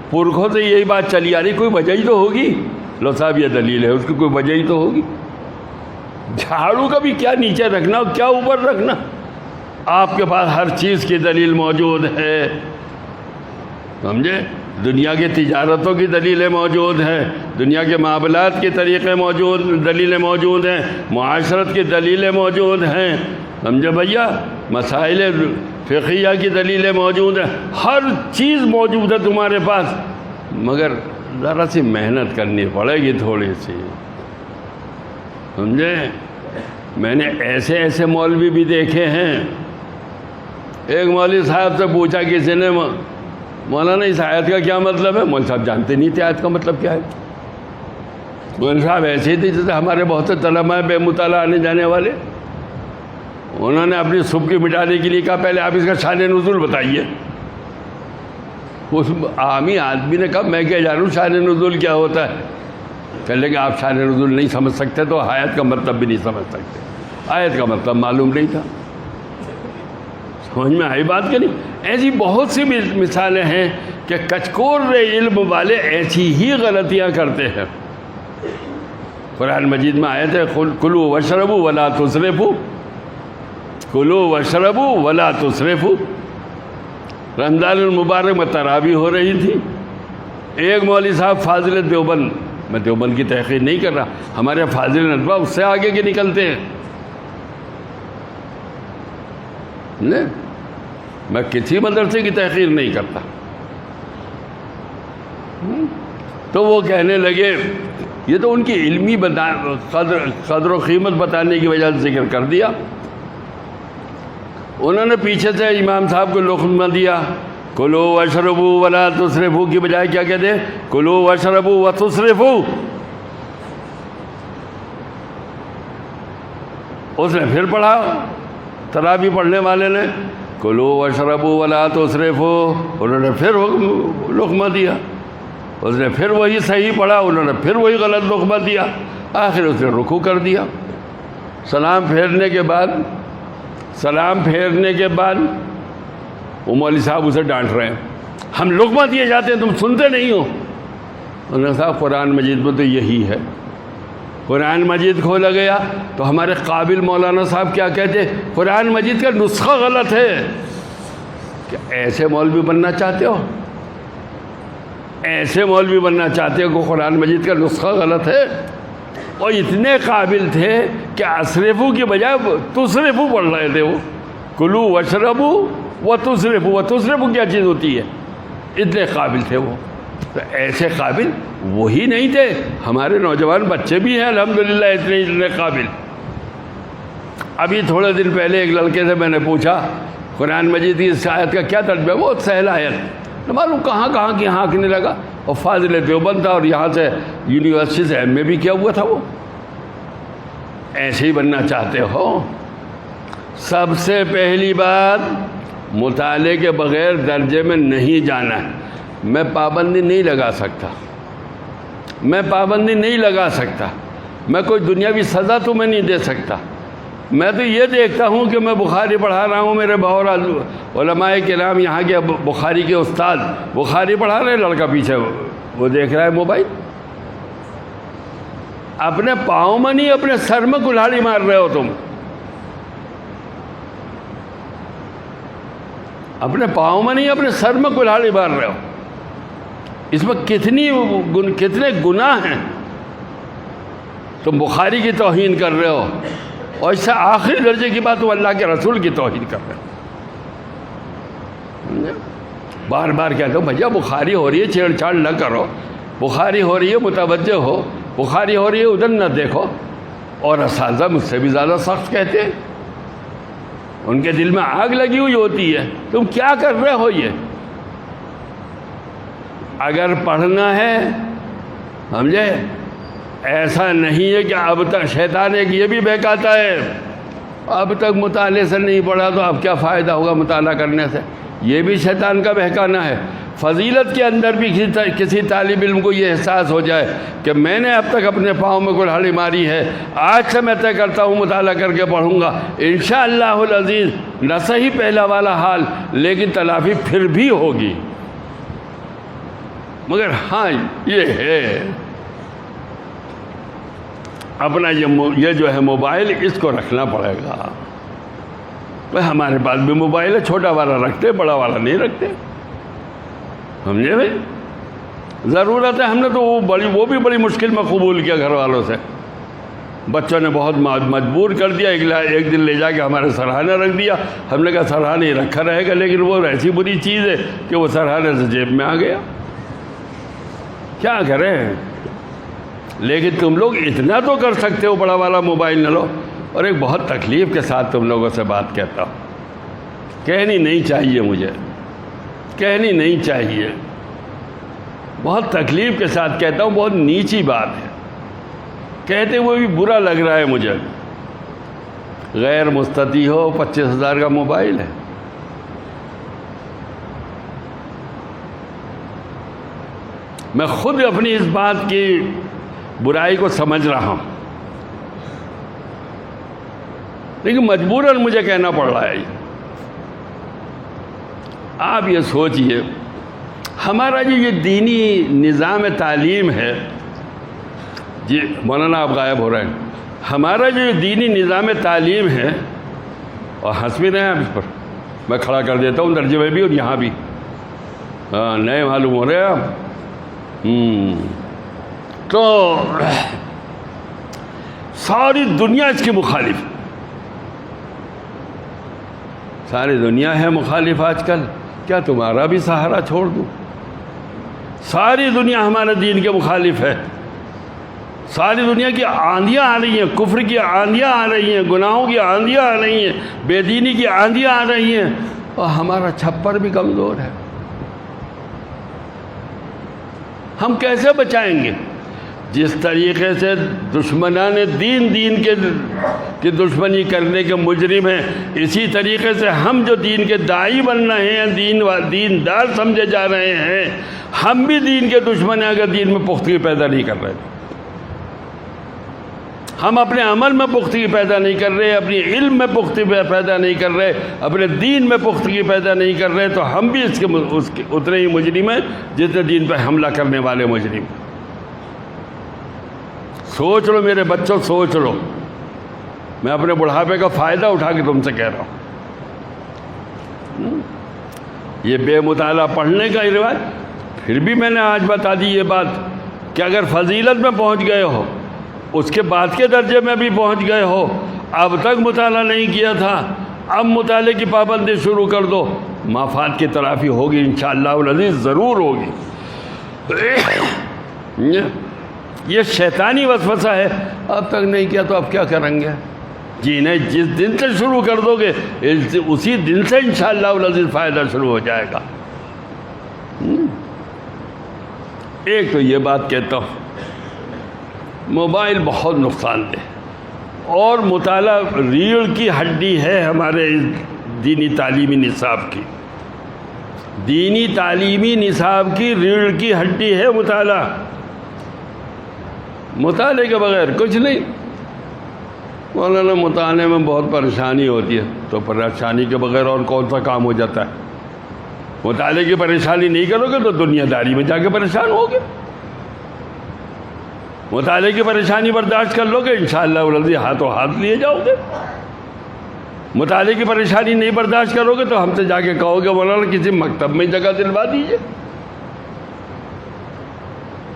پرکھوں سے یہی بات چلی آ رہی، کوئی وجہ ہی تو ہوگی. لو صاحب یہ دلیل ہے، اس کی کوئی وجہ ہی تو ہوگی. جھاڑو کا بھی کیا نیچے رکھنا اور کیا اوپر رکھنا؟ آپ کے پاس ہر چیز کی دلیل موجود ہے. سمجھے؟ دنیا کی تجارتوں کی دلیلیں موجود ہیں، دنیا کے معاملات کے طریقے موجود، دلیلیں موجود ہیں، معاشرت کی دلیلیں موجود ہیں. سمجھے بھیا؟ مسائل فقہیہ کی دلیلیں موجود ہیں. ہر چیز موجود ہے تمہارے پاس، مگر ذرا سی محنت کرنی پڑے گی تھوڑی سی. سمجھے؟ میں نے ایسے مولوی بھی دیکھے ہیں. ایک مولوی صاحب سے پوچھا کسی نے، مولانا اس آیت کا کیا مطلب ہے؟ مولوی صاحب جانتے نہیں تھے آیت کا مطلب کیا ہے. مولوی صاحب ایسے ہی تھے جیسے ہمارے بہت سے طلباء ہیں بے مطالعہ آنے جانے والے. انہوں نے اپنی سبکی مٹانے کے لیے کہا پہلے آپ اس کا شان نزول بتائیے. اس عامی آدمی نے کہا میں کیا جانوں شان نزول کیا ہوتا ہے. کہہ لیں کہ آپ شان نزول نہیں سمجھ سکتے تو آیت کا مطلب بھی نہیں سمجھ سکتے. آیت کا مطلب معلوم نہیں تھا. سمجھ میں آئی بات کہ نہیں؟ ایسی بہت سی مثالیں ہیں کہ کچکور علم والے ایسی ہی غلطیاں کرتے ہیں. قرآن مجید میں آیت ہے کلوا واشربوا ولا تسرفوا، کلوا واشربوا ولا تسرفوا. رمضان المبارک میں تراویح ہو رہی تھی. ایک مولوی صاحب فاضل دیوبند، میں دیوبند کی تحقیر نہیں کر رہا، ہمارے فاضل ندوہ اس سے آگے کے نکلتے ہیں. نہیں، میں کسی مدرسے کی تحقیر نہیں کرتا۔ تو وہ کہنے لگے، یہ تو ان کی علمی قدر و قیمت بتانے کی وجہ سے ذکر کر دیا۔ انہوں نے پیچھے سے امام صاحب کو لقمہ دیا، کلو واشربو ولا تسرفو کی بجائے کیا کہتے ہیں؟ کلو واشربو وتسرفو۔ اس نے پھر پڑھا، تراویح پڑھنے والے نے، کلو واشربو ولا تسرفو، انہوں نے پھر لقمہ دیا، اس نے پھر وہی صحیح پڑھا، انہوں نے پھر وہی غلط لقمہ دیا، آخر اس نے رکوع کر دیا۔ سلام پھیرنے کے بعد وہ مولوی صاحب اسے ڈانٹ رہے ہیں، ہم لقمہ دیے جاتے ہیں تم سنتے نہیں ہو۔ انہوں نے کہا قرآن مجید میں تو یہی ہے۔ قرآن مجید کھولا گیا تو ہمارے قابل مولانا صاحب کیا کہتے، قرآن مجید کا نسخہ غلط ہے۔ کہ ایسے مولوی بننا چاہتے ہو؟ ایسے مولوی بننا چاہتے ہو کہ قرآن مجید کا نسخہ غلط ہے؟ اور اتنے قابل تھے کہ اسرفو کی بجائے تسرفو پڑھ رہے تھے وہ، کلو وشربو و تسرفو کیا چیز ہوتی ہے؟ اتنے قابل تھے وہ۔ تو ایسے قابل وہی نہیں تھے، ہمارے نوجوان بچے بھی ہیں الحمدللہ اتنے قابل۔ ابھی تھوڑے دن پہلے ایک لڑکے سے میں نے پوچھا قرآن مجید کی اس آیت کا کیا ترجمہ ہے؟ بہت سہل آیت، معلوم کہاں کی ہانکنے لگا، اور فاضل دیوبند تھا اور یہاں سے یونیورسٹی سے ایم اے بھی کیا ہوا تھا وہ۔ ایسے ہی بننا چاہتے ہو؟ سب سے پہلی بات، مطالعے کے بغیر درجے میں نہیں جانا ہے۔ میں پابندی نہیں لگا سکتا، میں کوئی دنیاوی سزا تمہیں نہیں دے سکتا۔ میں تو یہ دیکھتا ہوں کہ میں بخاری پڑھا رہا ہوں، میرے بہت علماء کرام یہاں کے بخاری کے استاد بخاری پڑھا رہے ہیں، لڑکا پیچھے وہ دیکھ رہا ہے موبائل۔ اپنے پاؤں میں نہیں اپنے سر میں کلہاڑی مار رہے ہو تم، اپنے پاؤں میں نہیں اپنے سر میں کلہاڑی مار رہے ہو۔ اس میں کتنے گناہ ہیں۔ تم بخاری کی توہین کر رہے ہو، اور اس سے آخری درجے کی بات تم اللہ کے رسول کی توہین کر رہے ہو۔ بار بار کہتا ہوں بھیا بخاری ہو رہی ہے، چھیڑ چھاڑ نہ کرو، بخاری ہو رہی ہے متوجہ ہو، بخاری ہو رہی ہے ادھر نہ دیکھو۔ اور اساتذہ مجھ سے بھی زیادہ سخت کہتے ہیں، ان کے دل میں آگ لگی ہوئی ہوتی ہے، تم کیا کر رہے ہو یہ؟ اگر پڑھنا ہے سمجھے، ایسا نہیں ہے کہ اب تک شیطان ایک یہ بھی بہکاتا ہے، اب تک مطالعے سے نہیں پڑھا تو اب کیا فائدہ ہوگا مطالعہ کرنے سے، یہ بھی شیطان کا بہکانا ہے۔ فضیلت کے اندر بھی کسی طالب علم کو یہ احساس ہو جائے کہ میں نے اب تک اپنے پاؤں میں کلہاڑی ماری ہے، آج سے میں طے کرتا ہوں مطالعہ کر کے پڑھوں گا انشاءاللہ العزیز، نہ صحیح پہلا والا حال لیکن تلافی پھر بھی ہوگی۔ مگر ہاں یہ ہے اپنا یہ جو ہے موبائل، اس کو رکھنا پڑے گا۔ بھائی ہمارے پاس بھی موبائل ہے، چھوٹا والا رکھتے، بڑا والا نہیں رکھتے، سمجھے بھائی؟ ضرورت ہے، ہم نے تو وہ بھی بڑی مشکل میں قبول کیا گھر والوں سے، بچوں نے بہت مجبور کر دیا، ایک دن لے جا کے ہمارے سرہانے رکھ دیا، ہم نے کہا سرہانے ہی رکھا رہے گا، لیکن وہ ایسی بری چیز ہے کہ وہ سرہانے سے جیب میں آ گیا، کیا کریں؟ لیکن تم لوگ اتنا تو کر سکتے ہو، بڑا والا موبائل نہ لو۔ اور ایک بہت تکلیف کے ساتھ تم لوگوں سے بات کہتا ہوں، کہنی نہیں چاہیے، مجھے کہنی نہیں چاہیے، بہت تکلیف کے ساتھ کہتا ہوں، بہت نیچی بات ہے، کہتے ہوئے بھی برا لگ رہا ہے مجھے۔ غیر مستطیع ہو، 25,000 کا موبائل ہے، میں خود اپنی اس بات کی برائی کو سمجھ رہا ہوں، لیکن مجبوراً مجھے کہنا پڑ رہا ہے۔ آپ یہ سوچئے ہمارا جو یہ دینی نظام تعلیم ہے، جی مولانا آپ غائب ہو رہے ہیں، ہمارا جو یہ دینی نظام تعلیم ہے، اور ہنس بھی رہے ہیں آپ اس پر، میں کھڑا کر دیتا ہوں درجے میں بھی اور یہاں بھی، نئے معلوم ہو رہے ہیں آپ۔ تو ساری دنیا اس کی مخالف، ساری دنیا ہے مخالف آج کل، کیا تمہارا بھی سہارا چھوڑ دوں؟ ساری دنیا ہمارے دین کے مخالف ہے، ساری دنیا کی آندیاں آ رہی ہیں، کفر کی آندیاں آ رہی ہیں، گناہوں کی آندیاں آ رہی ہیں، بے دینی کی آندیاں آ رہی ہیں، اور ہمارا چھپر بھی کمزور ہے۔ ہم کیسے بچائیں گے؟ جس طریقے سے دشمنان دین کی دشمنی کرنے کے مجرم ہیں، اسی طریقے سے ہم جو دین کے داعی بن رہے ہیں، دیندار سمجھے جا رہے ہیں، ہم بھی دین کے دشمن ہیں اگر دین میں پختگی پیدا نہیں کر رہے۔ ہم اپنے عمل میں پختگی پیدا نہیں کر رہے، اپنی علم میں پختگی پیدا نہیں کر رہے، اپنے دین میں پختگی پیدا نہیں کر رہے، تو ہم بھی اس کے اتنے ہی مجرم ہیں جتنے دین پہ حملہ کرنے والے مجرم۔ سوچ لو میرے بچوں، سوچ لو، میں اپنے بڑھاپے کا فائدہ اٹھا کے تم سے کہہ رہا ہوں۔ یہ بے مطالعہ پڑھنے کا رواج، پھر بھی میں نے آج بتا دی یہ بات کہ اگر فضیلت میں پہنچ گئے ہو، اس کے بعد کے درجے میں بھی پہنچ گئے ہو، اب تک مطالعہ نہیں کیا تھا، اب مطالعے کی پابندی شروع کر دو، مافات کی تلافی ہوگی انشاءاللہ العزیز، ضرور ہوگی۔ یہ شیطانی وسوسہ ہے، اب تک نہیں کیا تو اب کیا کریں گے؟ جی نہیں، جس دن سے شروع کر دو گے اسی دن سے انشاءاللہ العزیز فائدہ شروع ہو جائے گا۔ ایک تو یہ بات کہتا ہوں، موبائل بہت نقصان دہ، اور مطالعہ ریڑھ کی ہڈی ہے ہمارے دینی تعلیمی نصاب کی، دینی تعلیمی نصاب کی ریڑھ کی ہڈی ہے مطالعہ۔ مطالعے کے بغیر کچھ نہیں۔ مولانا مطالعے میں بہت پریشانی ہوتی ہے، تو پریشانی کے بغیر اور کون سا کام ہو جاتا ہے؟ مطالعے کی پریشانی نہیں کرو گے تو دنیا داری میں جا کے پریشان ہوگے۔ مطالعے کی پریشانی برداشت کر لو گے، انشاءاللہ العزیز ہاتھوں ہاتھ لیے جاؤ گے۔ مطالعے کی پریشانی نہیں برداشت کرو گے تو ہم سے جا کے کہو گے مولانا کسی مکتب میں جگہ دلوا دیجیے۔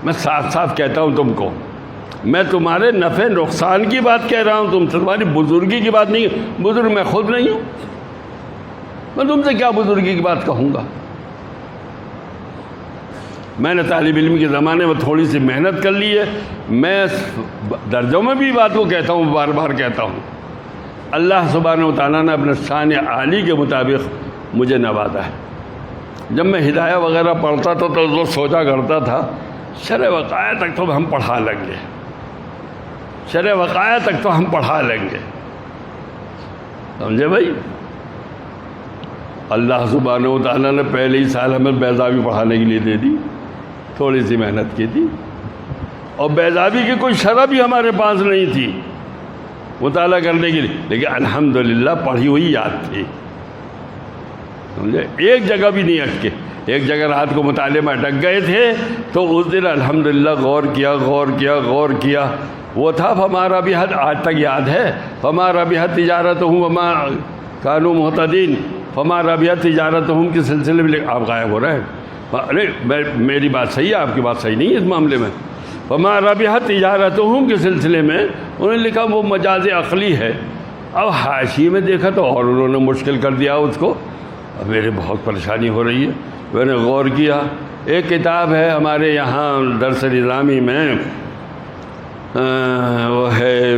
میں صاف صاف کہتا ہوں تم کو، میں تمہارے نفع نقصان کی بات کہہ رہا ہوں، تم سے تمہاری بزرگی کی بات نہیں۔ بزرگ میں خود نہیں ہوں، میں تم سے کیا بزرگی کی بات کہوں گا؟ میں نے طالب علم کے زمانے میں تھوڑی سی محنت کر لی ہے، میں درجوں میں بھی بات کو کہتا ہوں، بار بار کہتا ہوں، اللہ سبحانہ و تعالیٰ نے اپنے شان عالی کے مطابق مجھے نوازا ہے۔ جب میں ہدایہ وغیرہ پڑھتا تھا تو وہ سوچا کرتا تھا شرع وقایع تک تو ہم پڑھا لیں گے، شرع وقایع تک تو ہم پڑھا لیں گے، سمجھے بھائی؟ اللہ سبحانہ و تعالیٰ نے پہلے ہی سال ہمیں بیضاوی پڑھانے کے لیے دے دی، تھوڑی سی محنت کی تھی، اور بیضاوی کی کوئی شرح بھی ہمارے پاس نہیں تھی مطالعہ کرنے کے لیے، لیکن الحمدللہ پڑھی ہوئی یاد تھی، سمجھے؟ ایک جگہ بھی نہیں اٹکے۔ ایک جگہ رات کو مطالعے میں اٹک گئے تھے تو اس دن الحمدللہ غور کیا، وہ تھا فما ربحت، آج تک یاد ہے، فما ربحت تجارتہم وما کانوا مہتدین، فما ربحت تجارتہم کے سلسلے میں آپ غائب ہو رہے ہیں۔ ارے میری بات صحیح ہے، آپ کی بات صحیح نہیں ہے اس معاملے میں۔ فما ربحت تجارتہم کے سلسلے میں انہوں نے لکھا وہ مجاز عقلی ہے، اب حاشیے میں دیکھا تو اور انہوں نے مشکل کر دیا اس کو، اب میرے بہت پریشانی ہو رہی ہے۔ میں نے غور کیا، ایک کتاب ہے ہمارے یہاں درس نظامی میں، وہ ہے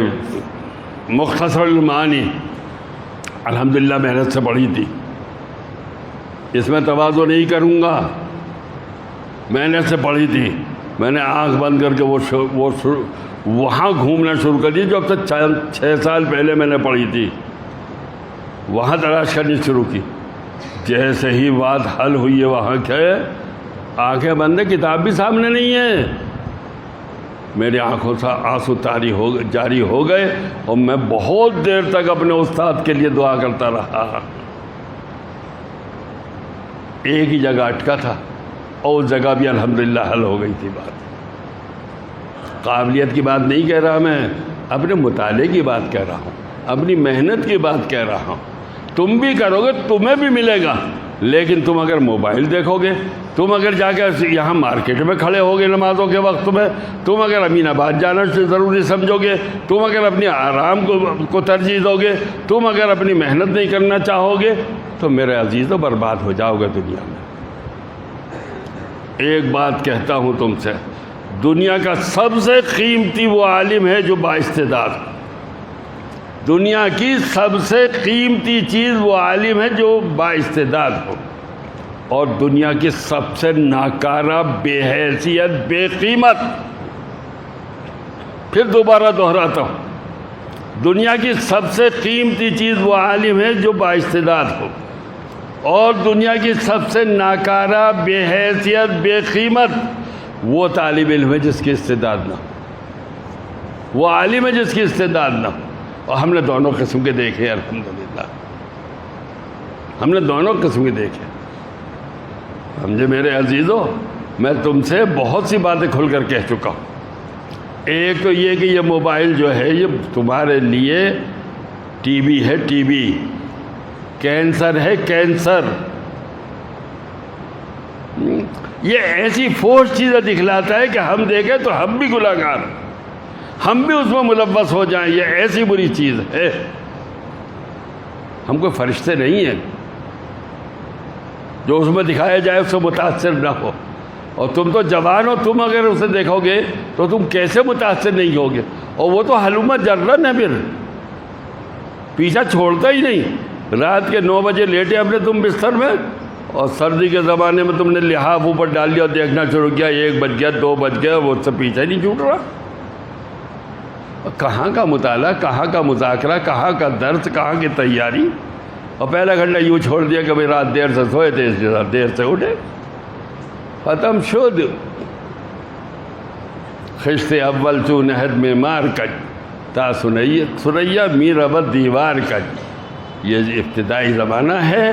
مختصر المعانی، الحمدللہ محنت سے پڑھی تھی، اس میں تواضع نہیں کروں گا، محنت سے پڑھی تھی، میں نے آنکھ بند کر کے وہ وہاں گھومنا شروع کر دی جو اب تک 6 سال پہلے میں نے پڑھی تھی، وہاں تلاش کرنی شروع کی۔ جیسے ہی بات حل ہوئی ہے وہاں کے آنکھیں بند، کتاب بھی سامنے نہیں ہے، میری آنکھوں سے آنسو جاری ہو گئے، اور میں بہت دیر تک اپنے استاد کے لیے دعا کرتا رہا۔ ایک ہی جگہ اٹکا تھا اور اس جگہ بھی الحمدللہ حل ہو گئی تھی بات۔ قابلیت کی بات نہیں کہہ رہا میں، اپنے مطالعے کی بات کہہ رہا ہوں، اپنی محنت کی بات کہہ رہا ہوں۔ تم بھی کرو گے تمہیں بھی ملے گا، لیکن تم اگر موبائل دیکھو گے، تم اگر جا کے یہاں مارکیٹ میں کھڑے ہوگے نمازوں کے وقت میں، تم اگر امین آباد جانا ضروری سمجھو گے، تم اگر اپنی آرام کو ترجیح دو گے، تم اگر اپنی محنت نہیں کرنا چاہو گے، تو میرے عزیزو برباد ہو جاؤ گے دنیا میں۔ ایک بات کہتا ہوں تم سے، دنیا کا سب سے قیمتی وہ عالم ہے جو بااستعداد ہو۔ دنیا کی سب سے قیمتی چیز وہ عالم ہے جو بااستعداد ہو، اور دنیا کی سب سے ناکارہ، بے حیثیت، بے قیمت، پھر دوبارہ دہراتا ہوں، دنیا کی سب سے قیمتی چیز وہ عالم ہے جو بااستعداد ہو، اور دنیا کی سب سے ناکارہ، بے حیثیت، بے قیمت وہ طالب علم ہے جس کی استعداد نہ ہو، وہ عالم ہے جس کی استعداد نہ ہو۔ اور ہم نے دونوں قسم کے دیکھے، الحمدللہ ہم نے دونوں قسم کے دیکھے۔ سمجھے میرے عزیزو، میں تم سے بہت سی باتیں کھل کر کہہ چکا ہوں۔ ایک تو یہ کہ یہ موبائل جو ہے یہ تمہارے لیے ٹی بی ہے، ٹی بی، کینسر ہے، کینسر۔ یہ ایسی فوش چیزیں دکھلاتا ہے کہ ہم دیکھیں تو ہم بھی گناہگار ہیں، ہم بھی اس میں ملوث ہو جائیں۔ یہ ایسی بری چیز ہے، ہم کوئی فرشتے نہیں ہیں جو اس میں دکھایا جائے اس سے متاثر نہ ہو۔ اور تم تو جوان ہو، تم اگر اسے دیکھو گے تو تم کیسے متاثر نہیں ہوگے؟ اور وہ تو حلومت جرن ہے، پھر پیچھا چھوڑتا ہی نہیں۔ رات کے 9 بجے لیٹے اپنے تم بستر میں، اور سردی کے زمانے میں تم نے لحاف اوپر ڈال لیا اور دیکھنا شروع کیا، 1 بج گیا، 2 بج گیا، وہ سے پیچھا نہیں چھوٹ رہا۔ کہاں کا مطالعہ، کہاں کا مذاکرہ، کہاں کا درس، کہاں کی تیاری؟ اور پہلا گھنٹہ یوں چھوڑ دیا کہ بھئی رات دیر سے سوئے تھے اس لیے دیر سے اٹھے، ختم شد۔ خشت اول چون عہد میں مار کج تا سریا میر ابد دیوار کج۔ یہ ابتدائی زمانہ ہے،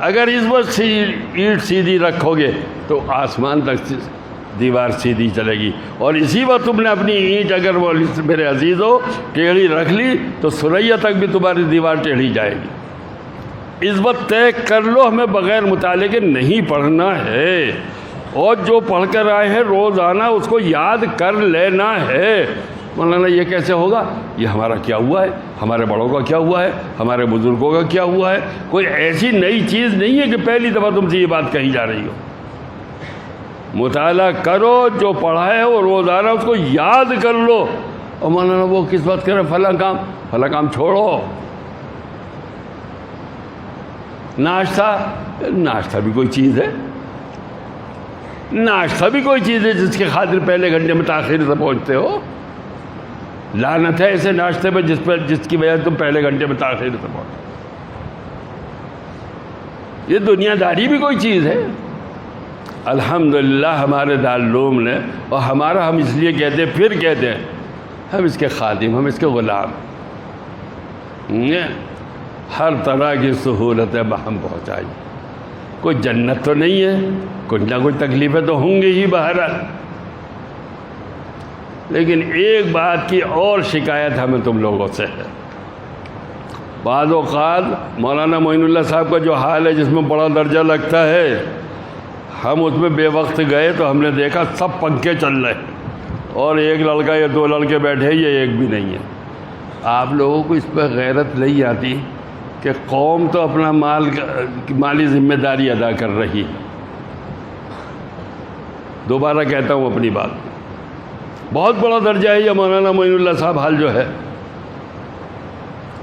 اگر اس وقت اینٹ سیدھی رکھو گے تو آسمان تک دیوار سیدھی چلے گی، اور اسی وقت تم نے اپنی اینٹ اگر وہ میرے عزیزو ٹیڑھی رکھ لی تو سریا تک بھی تمہاری دیوار ٹیڑھی جائے گی۔ اس وقت طے کر لو، ہمیں بغیر مطالعے کے نہیں پڑھنا ہے، اور جو پڑھ کر آئے ہیں روزانہ اس کو یاد کر لینا ہے۔ مولانا یہ کیسے ہوگا؟ یہ ہمارا کیا ہوا ہے، ہمارے بڑوں کا کیا ہوا ہے، ہمارے بزرگوں کا کیا ہوا ہے۔ کوئی ایسی نئی چیز نہیں ہے کہ پہلی دفعہ تم سے یہ بات کہی جا رہی ہو۔ مطالعہ کرو، جو پڑھا ہے وہ روزانہ اس کو یاد کر لو۔ اور مولانا وہ کس وقت کرے؟ فلاں کام چھوڑو۔ ناشتہ بھی کوئی چیز ہے، ناشتہ بھی کوئی چیز ہے جس کے خاطر پہلے گھنٹے میں تاخیر سے پہنچتے ہو۔ لعنت ہے ایسے ناشتے پہ جس کی وجہ سے تم پہلے گھنٹے میں تاخیر سے پہنچتے۔ یہ دنیا داری بھی کوئی چیز ہے؟ الحمدللہ ہمارے دارالعلوم نے، اور ہمارا ہم اس لیے کہتے ہیں، پھر کہتے ہیں ہم اس کے خادم، ہم اس کے غلام، ہر طرح کی سہولتیں بہم پہنچائی۔ کوئی جنت تو نہیں ہے، کچھ نہ کچھ تکلیفیں تو ہوں گی ہی بہرحال، لیکن ایک بات کی اور شکایت ہمیں تم لوگوں سے ہے۔ بعض اوقات مولانا معین اللہ صاحب کا جو حال ہے جس میں بڑا درجہ لگتا ہے، ہم اس میں بے وقت گئے تو ہم نے دیکھا سب پنکھے چل رہے ہیں، اور ایک لڑکا یا 2 لڑکے بیٹھے، یہ ایک بھی نہیں ہے۔ آپ لوگوں کو اس پہ غیرت نہیں آتی کہ قوم تو اپنا مالی ذمہ داری ادا کر رہی ہے۔ دوبارہ کہتا ہوں اپنی بات، بہت بڑا درجہ ہے یہ مولانا معین اللہ صاحب حال جو ہے،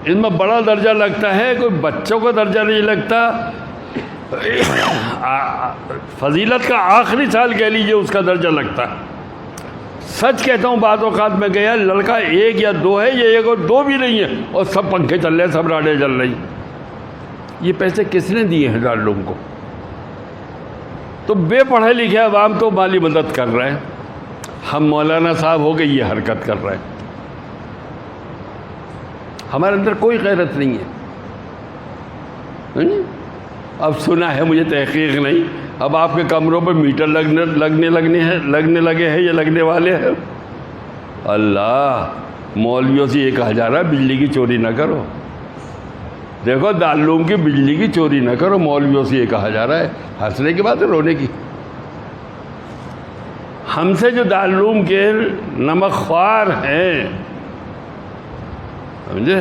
اس میں بڑا درجہ لگتا ہے، کوئی بچوں کا درجہ نہیں لگتا۔ فضیلت کا آخری سال کہہ لیجئے اس کا درجہ لگتا ہے۔ سچ کہتا ہوں، بعض اوقات میں گیا، لڑکا 1 یا 2 ہے، یہ 1 اور 2 بھی نہیں ہے، اور سب پنکھے چل رہے ہیں، سب راڈیں چل رہی ہیں۔ یہ پیسے کس نے دیے ہیں دارالعلوم کو؟ تو بے پڑھے لکھے عوام تو مالی مدد کر رہے ہیں، ہم مولانا صاحب ہو کے یہ حرکت کر رہے ہیں۔ ہمارے اندر کوئی غیرت نہیں ہے۔ اب سنا ہے، مجھے تحقیق نہیں، اب آپ کے کمروں پہ میٹر لگنے لگے ہیں یا لگنے والے ہیں۔ اللہ، مولویوں سے یہ کہا جا رہا ہے بجلی کی چوری نہ کرو، دیکھو دارالعلوم کی بجلی کی چوری نہ کرو، مولویوں سے یہ کہا جا رہا ہے، ہنسنے کی بات ہے رونے کی؟ ہم سے جو دارالعلوم کے نمک خوار ہیں، سمجھے،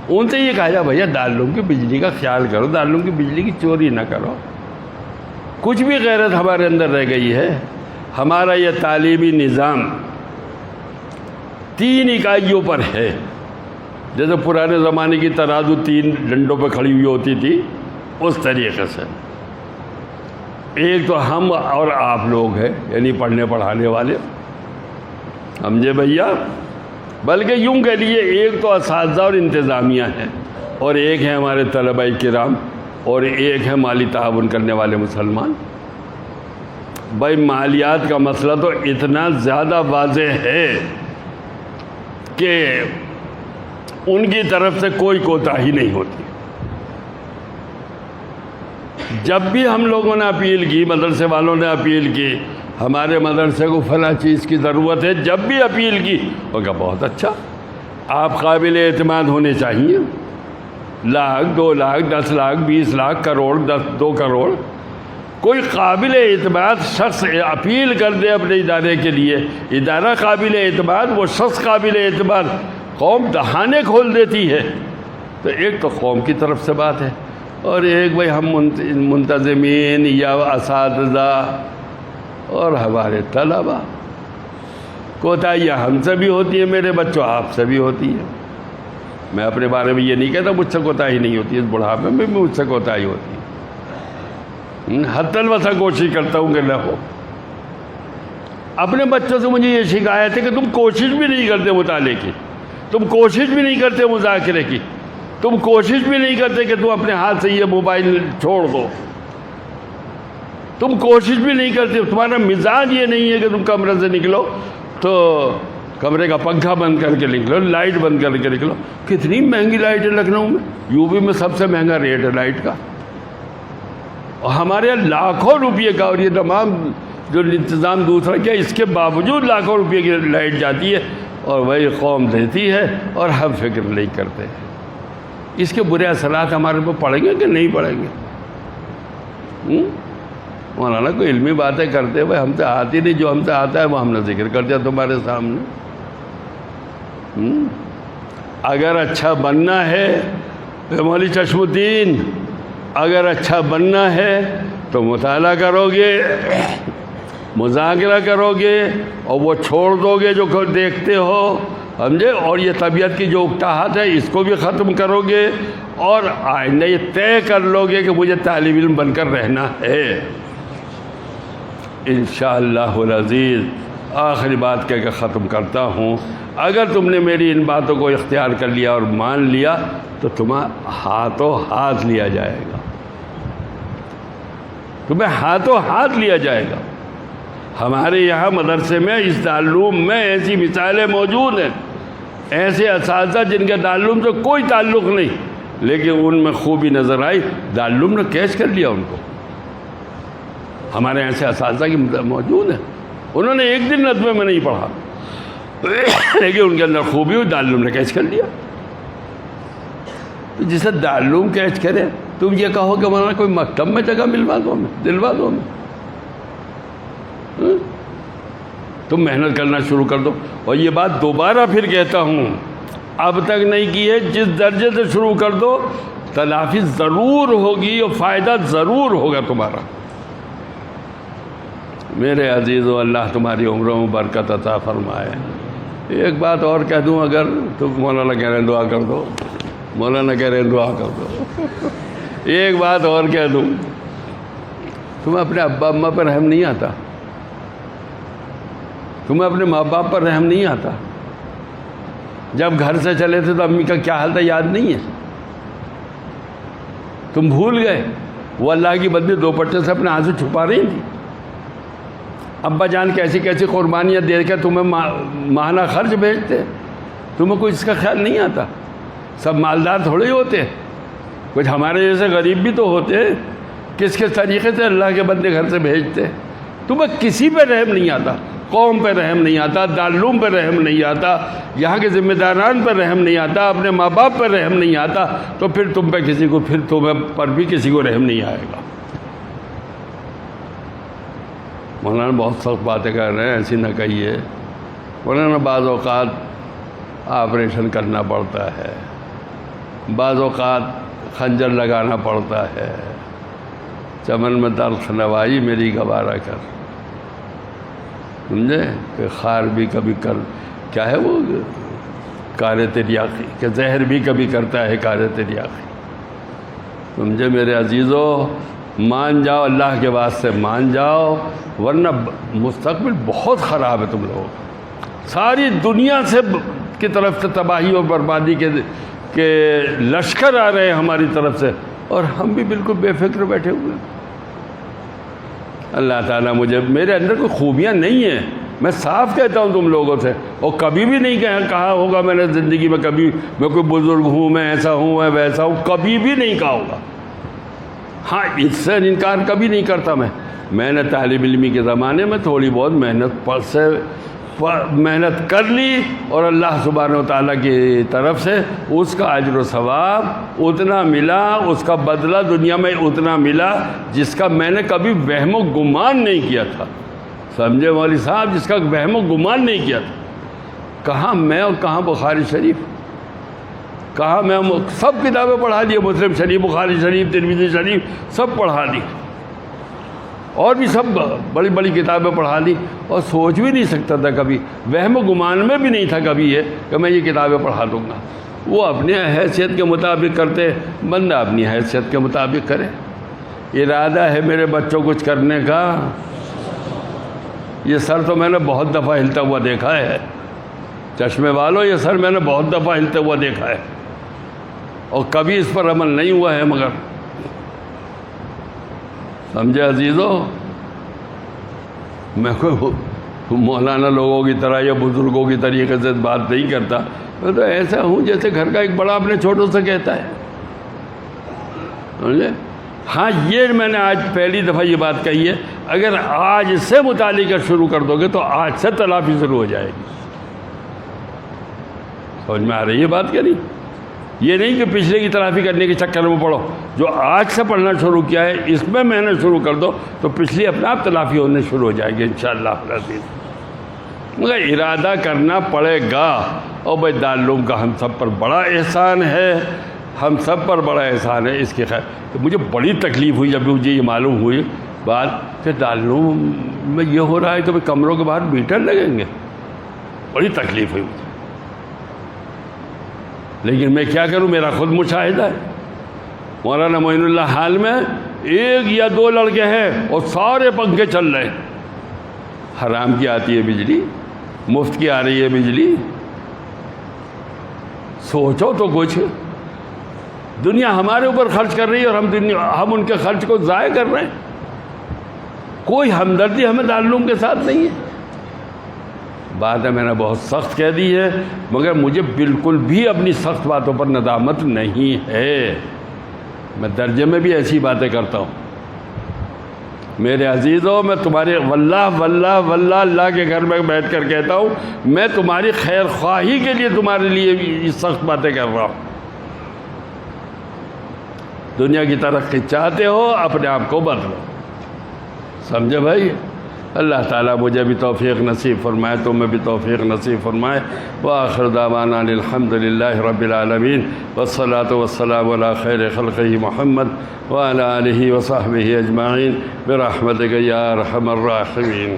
ان سے یہ کہا جا بھیا دارالعلوم کی بجلی کا خیال کرو، دارالعلوم کی بجلی کی چوری نہ کرو۔ کچھ بھی غیرت ہمارے اندر رہ گئی ہے۔ ہمارا یہ تعلیمی نظام 3 اکائیوں پر ہے، جیسے پرانے زمانے کی ترازو 3 ڈنڈوں پہ کھڑی ہوئی ہوتی تھی، اس طریقے سے۔ ایک تو ہم اور آپ لوگ ہیں، یعنی پڑھنے پڑھانے والے، سمجھے بھیا، بلکہ یوں کہہ لیجیے ایک تو اساتذہ اور انتظامیہ ہیں، اور ایک ہے ہمارے طلباء کرام، اور ایک ہے مالی تعاون کرنے والے مسلمان۔ بھائی مالیات کا مسئلہ تو اتنا زیادہ واضح ہے کہ ان کی طرف سے کوئی کوتاہی نہیں ہوتی۔ جب بھی ہم لوگوں نے اپیل کی، مدرسے والوں نے اپیل کی، ہمارے مدرسے کو فلاں چیز کی ضرورت ہے، جب بھی اپیل کی وہ کہا بہت اچھا، آپ قابل اعتماد ہونے چاہیے۔ 1 لاکھ 2 لاکھ 10 لاکھ 20 لاکھ کروڑ 2 کروڑ کوئی قابل اعتماد شخص اپیل کر دے اپنے ادارے کے لیے، ادارہ قابل اعتماد، وہ شخص قابل اعتماد، قوم دہانے کھول دیتی ہے۔ تو ایک تو قوم کی طرف سے بات ہے، اور ایک بھائی ہم منتظمین یا اساتذہ اور ہمارے طلباء، کوتاہیاں ہم سے بھی ہوتی ہیں میرے بچوں، آپ سے بھی ہوتی ہے۔ میں اپنے بارے میں یہ نہیں کہتا مجھ سے کوتاہی نہیں ہوتی، اس بڑھاپے میں بھی مجھ سے کوتاہی ہوتی ہے، حتی الوسع کوشش کرتا ہوں کہ نہ ہو۔ اپنے بچوں سے مجھے یہ شکایت ہے کہ تم کوشش بھی نہیں کرتے مطالعے کی، تم کوشش بھی نہیں کرتے مذاکرے کی، تم کوشش بھی نہیں کرتے کہ تم اپنے ہاتھ سے یہ موبائل چھوڑ دو، تم کوشش بھی نہیں کرتے، تمہارا مزاج یہ نہیں ہے کہ تم کمرے سے نکلو تو کمرے کا پنکھا بند کر کے نکلو، لائٹ بند کر کے نکلو۔ کتنی مہنگی لائٹ ہے لکھنؤ میں، یو پی میں سب سے مہنگا ریٹ ہے لائٹ کا، اور ہمارے یہاں لاکھوں روپئے کا، اور یہ تمام جو انتظام دوسرا کیا، اس کے باوجود لاکھوں روپئے کی لائٹ جاتی ہے، اور وہی قوم دیتی ہے اور ہم فکر نہیں کرتے۔ اس کے برے اثرات ہمارے پر پڑیں گے کہ نہیں پڑیں گے؟ مولانا کوئی علمی باتیں کرتے ہوئے ہم سے آتی نہیں، جو ہم سے آتا ہے وہ ہم نے ذکر کر دیا تمہارے سامنے۔ اگر اچھا بننا ہے مولوی چشم الدین، اگر اچھا بننا ہے تو مطالعہ کرو گے، مذاکرہ کرو گے، اور وہ چھوڑ دو گے جو دیکھتے ہو، سمجھے، اور یہ طبیعت کی جو اکتاہٹ ہے اس کو بھی ختم کرو گے، اور آئندہ یہ طے کر لو گے کہ مجھے طالب علم بن کر رہنا ہے انشاءاللہ العزیز۔ آخری بات کہہ کے ختم کرتا ہوں، اگر تم نے میری ان باتوں کو اختیار کر لیا اور مان لیا تو تمہیں ہاتھوں ہاتھ لیا جائے گا، تمہیں ہاتھوں ہاتھ لیا جائے گا۔ ہمارے یہاں مدرسے میں، اس دارالعلوم میں ایسی مثالیں موجود ہیں، ایسے اساتذہ جن کے دارالعلوم سے کوئی تعلق نہیں، لیکن ان میں خوبی نظر آئی، دارالعلوم نے کیچ کر لیا ان کو۔ ہمارے ایسے اساتذہ کی موجود ہیں، انہوں نے ایک دن ندوے میں نہیں پڑھا، لیکن ان کے اندر خوبی ہوئی، دارالعلوم نے کیچ کر لیا۔ تو جسے دارالعلوم کیچ کرے، تم یہ کہو کہ مولانا کوئی مکتب میں جگہ ملوا دو ہمیں، دلوا دو ہمیں، تم محنت کرنا شروع کر دو۔ اور یہ بات دوبارہ پھر کہتا ہوں، اب تک نہیں کی ہے، جس درجے سے شروع کر دو تلافی ضرور ہوگی اور فائدہ ضرور ہوگا تمہارا۔ میرے عزیزو، اللہ تمہاری عمروں میں برکت عطا فرمائے۔ ایک بات اور کہہ دوں، اگر تو مولانا کہہ رہے ہیں دعا کر دو، مولانا کہہ رہے ہیں دعا کر دو، ایک بات اور کہہ دوں، تمہیں اپنے ابا اماں پر رحم نہیں آتا، تمہیں اپنے ماں باپ پر رحم نہیں آتا؟ جب گھر سے چلے تھے تو امی کا کیا حال تھا یاد نہیں ہے؟ تم بھول گئے؟ وہ اللہ کی بندی دوپٹے سے اپنے آنسو چھپا رہی تھی، ابا جان کیسی کیسی قربانیاں دے کر تمہیں ماہانہ خرچ بھیجتے، تمہیں کوئی اس کا خیال نہیں آتا؟ سب مالدار تھوڑے ہی ہوتے، کچھ ہمارے جیسے غریب بھی تو ہوتے، کس کس طریقے سے اللہ کے بندے گھر سے بھیجتے، تمہیں کسی پہ رحم نہیں آتا۔ قوم پہ رحم نہیں آتا، دارالعلوم پہ رحم نہیں آتا، یہاں کے ذمہ داران پہ رحم نہیں آتا، اپنے ماں باپ پہ رحم نہیں آتا، تو پھر تم پہ کسی کو، پھر تمہیں پر بھی کسی کو رحم نہیں آئے گا۔ مولانا بہت سخت باتیں کر رہے ہیں، ایسی نہ کہیے۔ مولانا بعض اوقات آپریشن کرنا پڑتا ہے، بعض اوقات خنجر لگانا پڑتا ہے، چمن میں تلخ نوائی میری گوارا کر، سمجھے؟ کہ خار بھی کبھی کر، کیا ہے وہ کار تریاقی، کہ زہر بھی کبھی کرتا ہے کار تریاقی، سمجھے میرے عزیزو؟ مان جاؤ، اللہ کے واسطے مان جاؤ، ورنہ مستقبل بہت خراب ہے تم لوگوں کا۔ ساری دنیا سے کی طرف سے تباہی اور بربادی کے لشکر آ رہے ہیں ہماری طرف سے، اور ہم بھی بالکل بے فکر بیٹھے ہوئے ہیں۔ اللہ تعالیٰ مجھے، میرے اندر کوئی خوبیاں نہیں ہیں، میں صاف کہتا ہوں تم لوگوں سے، اور کبھی بھی نہیں کہا ہوگا میں نے زندگی میں، کبھی میں کوئی بزرگ ہوں، میں ایسا ہوں، میں ویسا ہوں، کبھی بھی نہیں کہا ہوگا۔ ہاں، اس سے انکار کبھی نہیں کرتا میں نے طالب علمی کے زمانے میں تھوڑی بہت محنت کر لی، اور اللہ سبحانہ و تعالیٰ کی طرف سے اس کا اجر و ثواب اتنا ملا، اس کا بدلہ دنیا میں اتنا ملا جس کا میں نے کبھی وہم و گمان نہیں کیا تھا، سمجھے مولوی صاحب؟ جس کا وہم و گمان نہیں کیا تھا۔ کہاں میں اور کہاں بخاری شریف، کہاں میں سب کتابیں پڑھا دی، مسلم شریف، بخاری شریف، ترمذی شریف، سب پڑھا دی، اور بھی سب بڑی بڑی کتابیں پڑھا دی، اور سوچ بھی نہیں سکتا تھا کبھی، وہم و گمان میں بھی نہیں تھا کبھی یہ کہ میں یہ کتابیں پڑھا دوں گا۔ وہ اپنے حیثیت کے مطابق کرتے، بندہ اپنی حیثیت کے مطابق کرے۔ ارادہ ہے میرے بچوں کچھ کرنے کا، یہ سر تو میں نے بہت دفعہ ہلتا ہوا دیکھا ہے، چشمے والوں، یہ سر میں نے بہت دفعہ ہلتا ہوا دیکھا ہے، اور کبھی اس پر عمل نہیں ہوا ہے، مگر سمجھے عزیزو؟ میں کوئی مولانا لوگوں کی طرح یا بزرگوں کی طریقے سے بات نہیں کرتا، میں تو ایسا ہوں جیسے گھر کا ایک بڑا اپنے چھوٹوں سے کہتا ہے، سمجھے؟ ہاں، یہ میں نے آج پہلی دفعہ یہ بات کہی ہے، اگر آج سے متعلقہ شروع کر دو گے تو آج سے تلافی شروع ہو جائے گی۔ سمجھ میں آ رہی ہے بات؟ کیا نہیں؟ یہ نہیں کہ پچھلے کی تلافی کرنے کے چکر میں پڑھو، جو آج سے پڑھنا شروع کیا ہے اس میں محنت شروع کر دو تو پچھلی اپنے آپ تلافی ہونے شروع ہو جائے گی انشاءاللہ العزیز۔ مگر ارادہ کرنا پڑے گا، اور بھائی دارالعلوم کا ہم سب پر بڑا احسان ہے، ہم سب پر بڑا احسان ہے۔ اس کی خیر مجھے بڑی تکلیف ہوئی جب مجھے یہ معلوم ہوئی بات کہ دارالعلوم میں یہ ہو رہا ہے کہ کمروں کے باہر میٹر لگیں گے، بڑی تکلیف ہوئی مجھے، لیکن میں کیا کروں، میرا خود مشاہدہ ہے۔ مولانا معین اللہ حال میں 1 یا 2 لڑکے ہیں اور سارے پنکھے چل رہے ہیں، حرام کی آتی ہے بجلی، مفت کی آ رہی ہے بجلی۔ سوچو تو کچھ، دنیا ہمارے اوپر خرچ کر رہی ہے اور ہم ان کے خرچ کو ضائع کر رہے ہیں، کوئی ہمدردی ہمیں دارالعلوم کے ساتھ نہیں ہے۔ بات ہے میں نے بہت سخت کہہ دی ہے، مگر مجھے بالکل بھی اپنی سخت باتوں پر ندامت نہیں ہے، میں درجے میں بھی ایسی باتیں کرتا ہوں۔ میرے عزیزوں، میں تمہارے واللہ واللہ واللہ اللہ کے گھر میں بیٹھ کر کہتا ہوں، میں تمہاری خیر خواہی کے لیے تمہارے لیے یہ سخت باتیں کر رہا ہوں۔ دنیا کی ترقی چاہتے ہو، اپنے آپ کو بدلو، سمجھے بھائی؟ اللہ تعالیٰ مجھے بھی توفیق نصیب فرمائے، تمہیں بھی توفیق نصیب فرمائے۔ وآخر دعوانا الحمدللہ رب العالمین، والصلاة والسلام علی خیر خلقہ محمد وعلی آلہ وصحبہ اجمعین برحمتک یا ارحم الراحمین۔